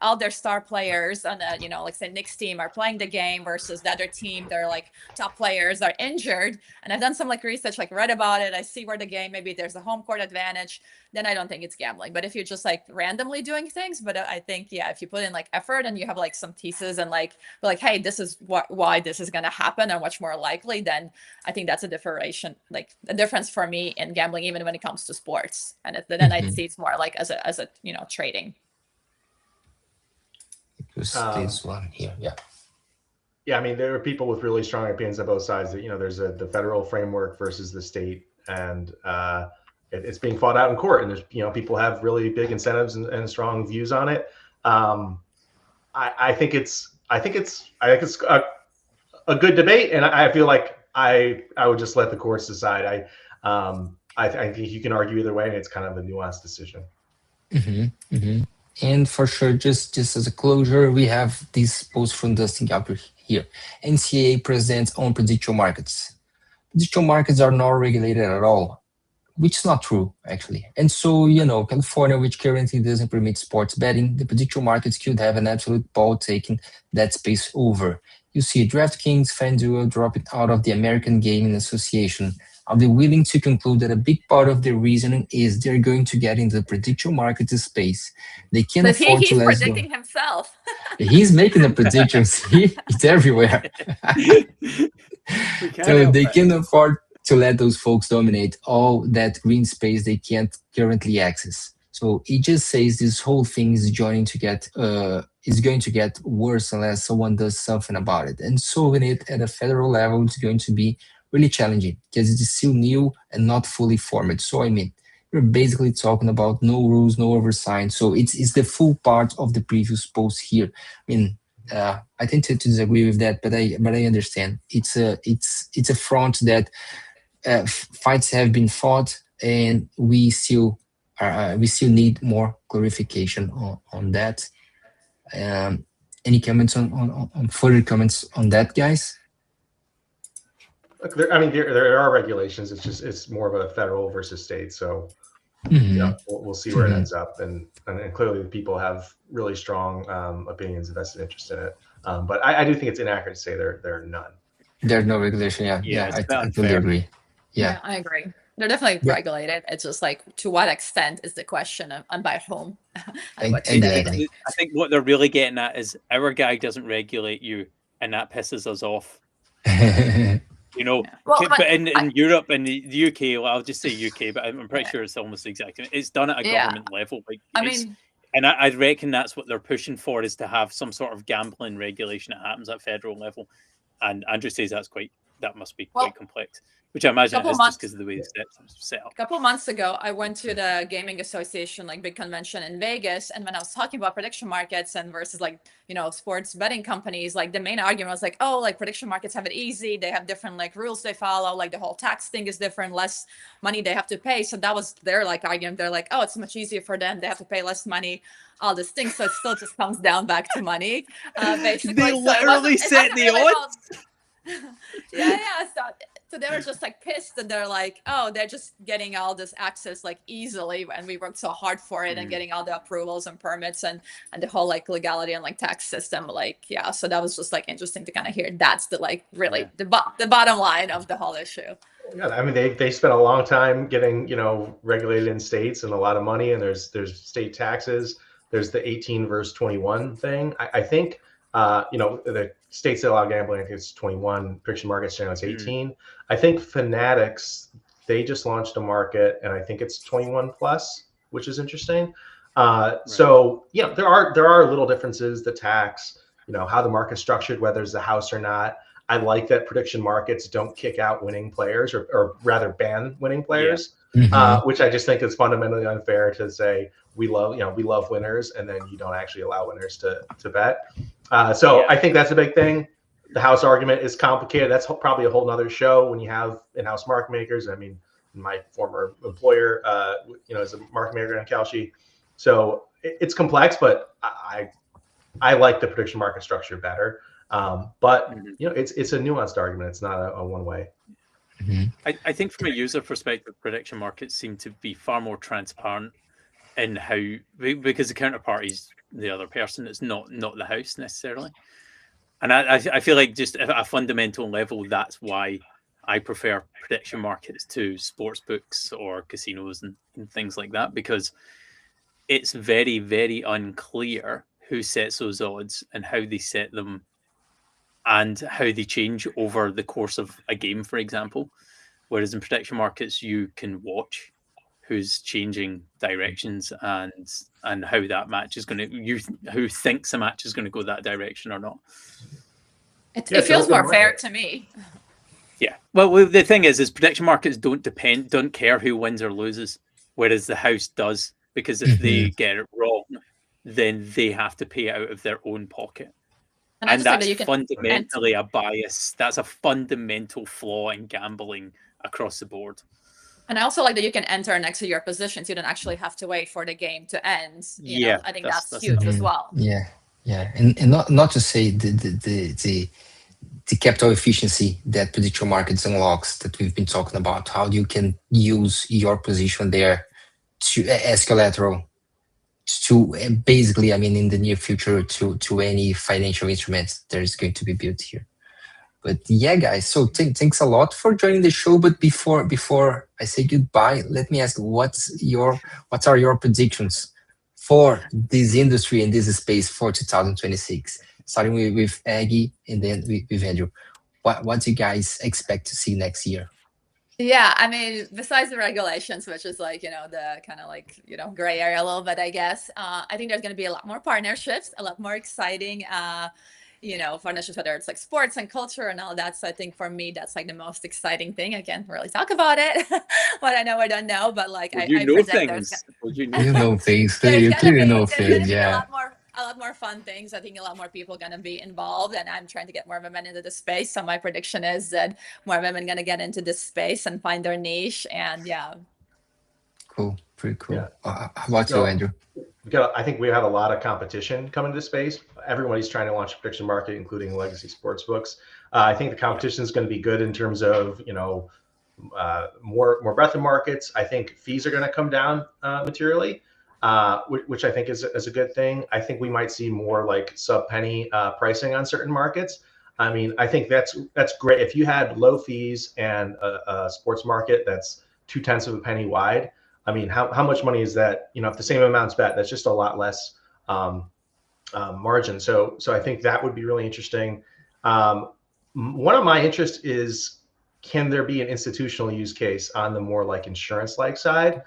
B: all their star players on the, like say Knicks team are playing the game versus the other team, their like top players are injured. And I've done some like research, like read about it. I see where the game, maybe there's a home court advantage, then I don't think it's gambling. But if you're just like randomly doing things, but I think, if you put in like effort and you have like some thesis and like, hey, this is why this is going to happen and much more likely, then I think that's a difference for me in gambling, even when it comes to sports. And then I'd see it's more like as a trading.
A: This one here,
D: I mean, there are people with really strong opinions on both sides. That there's the federal framework versus the state, and it's being fought out in court. And there's people have really big incentives and strong views on it. I think it's a good debate, and I feel like I would just let the courts decide. I think you can argue either way, and it's kind of a nuanced decision.
A: And for sure, just as a closure, we have this post from Dustin Galper here. NCAA presents on prediction markets. Prediction markets are not regulated at all, which is not true, actually. And so, California, which currently doesn't permit sports betting, the prediction markets could have an absolute ball taking that space over. You see DraftKings, FanDuel dropping out of the American Gaming Association. Are they willing to conclude that a big part of their reasoning is they're going to get into the prediction market space? They can't
B: But
A: afford to
B: he's
A: let go.
B: predicting himself.
A: He's making the predictions. It's everywhere. So they can afford to let those folks dominate all that green space they can't currently access. So it just says this whole thing is going to get worse unless someone does something about it. And solving it at a federal level is going to be really challenging because it is still new and not fully formed. So I mean, we're basically talking about no rules, no oversight. So it's the full part of the previous post here. I mean, I tend to disagree with that, but I understand. It's a front that fights have been fought, and we still need more clarification on that. Any comments on further comments on that, guys?
D: Look, there are regulations. It's more of a federal versus state. So we'll see where it ends up, and clearly the people have really strong opinions and vested interest in it. But I do think it's inaccurate to say there are none.
A: There's no regulation. Yeah, I totally agree. Yeah,
B: I agree. They're definitely regulated. It's just like to what extent is the question of, and by whom.
A: Exactly.
C: I think what they're really getting at is our guy doesn't regulate you, and that pisses us off. But in Europe and the UK, well, I'll just say UK, but I'm pretty sure it's almost the exact same. It's done at a government level. I reckon that's what they're pushing for, is to have some sort of gambling regulation that happens at federal level. And Andrew says that must be quite complex, which I imagine it is just because of the way it's set up.
B: A couple months ago, I went to the Gaming Association big convention in Vegas, and when I was talking about prediction markets and versus sports betting companies, the main argument was prediction markets have it easy. They have different rules they follow. The whole tax thing is different, less money they have to pay. So that was their argument. They're like, oh, it's much easier for them. They have to pay less money. All this thing, so it still just comes down back to money. Basically,
C: they literally set the odds.
B: Yeah. So they were just pissed that they're oh, they're just getting all this access easily, and we worked so hard for it and getting all the approvals and permits and the whole legality and tax system. So that was just interesting to kind of hear. That's the really the bottom line of the whole issue.
D: Yeah, I mean they spent a long time getting regulated in states and a lot of money, and there's state taxes. There's the 18 versus 21 thing. I think the states that allow gambling, I think it's 21. Prediction markets generally it's 18. I think Fanatics, they just launched a market, and I think it's 21 plus, which is interesting. So there are little differences. The tax, how the market's structured, whether it's a house or not. I like that prediction markets don't kick out winning players, or rather ban winning players, which I just think is fundamentally unfair to say we love winners, and then you don't actually allow winners to bet. I think that's a big thing. The house argument is complicated. That's probably a whole nother show when you have in-house market makers. I mean, my former employer, is a market maker in Kalshi. So it's complex, but I like the prediction market structure better. But it's a nuanced argument. It's not a one way.
C: I think from a user perspective, prediction markets seem to be far more transparent in how, because the counterparty is the other person, it's not the house necessarily. And I feel like just at a fundamental level, that's why I prefer prediction markets to sports books or casinos and things like that, because it's very, very unclear who sets those odds and how they set them and how they change over the course of a game, for example. Whereas in prediction markets, you can watch who's changing directions and how that match is going to, who thinks a match is going to go that direction or not.
B: It feels more fair to me.
C: Yeah. Well, the thing is prediction markets don't care who wins or loses, whereas the house does, because if they get it wrong, then they have to pay out of their own pocket. And that's fundamentally a bias. That's a fundamental flaw in gambling across the board.
B: And I also like that you can enter next to your positions. You don't actually have to wait for the game to end.
C: Yeah,
B: I think
C: that's
B: that's huge as well.
A: Yeah, yeah, and not to say the capital efficiency that prediction markets unlocks that we've been talking about, how you can use your position there to as collateral to basically, I mean, in the near future to any financial instruments that is going to be built here. But yeah, guys, so thanks a lot for joining the show. But before I say goodbye, let me ask, what are your predictions for this industry and this space for 2026? Starting with Aggie and then with Andrew. What do you guys expect to see next year?
B: Yeah, I mean, besides the regulations, which is like, the kind of like, gray area a little bit, I guess, I think there's going to be a lot more partnerships, a lot more exciting, partnerships, whether it's like sports and culture and all that. So I think for me, that's like the most exciting thing. I can't really talk about it, what I know, I don't know, but like I
C: know
B: predict
C: things.
A: You know things.
B: there's
A: You
B: gonna
A: clearly
B: be,
A: know
B: there's gonna
A: things.
B: be
A: Yeah.
B: a lot more fun things. I think a lot more people are gonna be involved, and I'm trying to get more women into the space. So my prediction is that more women are gonna get into this space and find their niche. And yeah.
A: Cool. Pretty cool.
D: Yeah.
A: How about you,
D: So-
A: Andrew?
D: I think we have a lot of competition coming to the space. Everybody's trying to launch a prediction market, including legacy sports books. I think the competition is going to be good in terms of more breadth of markets. I think fees are going to come down materially, which I think is a good thing. I think we might see more like sub penny pricing on certain markets. I mean, I think that's great. If you had low fees and a sports market that's 0.2 of a penny wide, I mean, how much money is that? If the same amount's bet, that's just a lot less margin. So I think that would be really interesting. One of my interests is, can there be an institutional use case on the more like insurance-like side?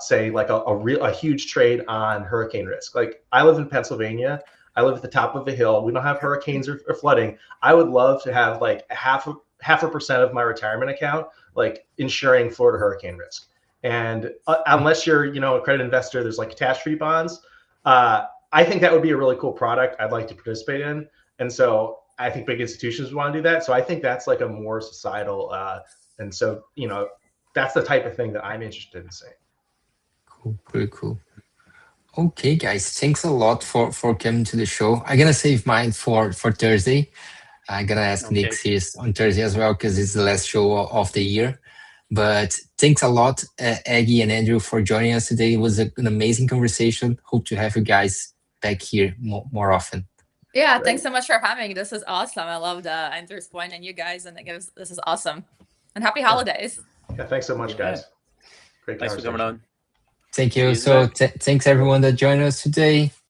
D: Say like a huge trade on hurricane risk. Like I live in Pennsylvania. I live at the top of a hill. We don't have hurricanes or flooding. I would love to have like half a percent of my retirement account like insuring Florida hurricane risk. And unless you're, a credit investor, there's like catastrophe bonds. I think that would be a really cool product I'd like to participate in. And so I think big institutions would want to do that. So I think that's like a more societal, and so, that's the type of thing that I'm interested in seeing.
A: Cool. Pretty cool. Okay, guys, thanks a lot for coming to the show. I'm gonna save mine for Thursday. I'm gonna ask Nick Sears on Thursday as well because it's the last show of the year. But thanks a lot, Aggie and Andrew, for joining us today. It was an amazing conversation. Hope to have you guys back here more often.
B: Yeah,
D: Great.
B: Thanks so much for having me. This is awesome. I love the Andrew's point and you guys, and this is awesome. And happy holidays.
D: Yeah, thanks so much, guys. Great
C: Thanks for
D: conversation.
C: coming on.
A: Thank you.
C: Cheers,
A: So
C: Nick.
A: thanks everyone that joined us today.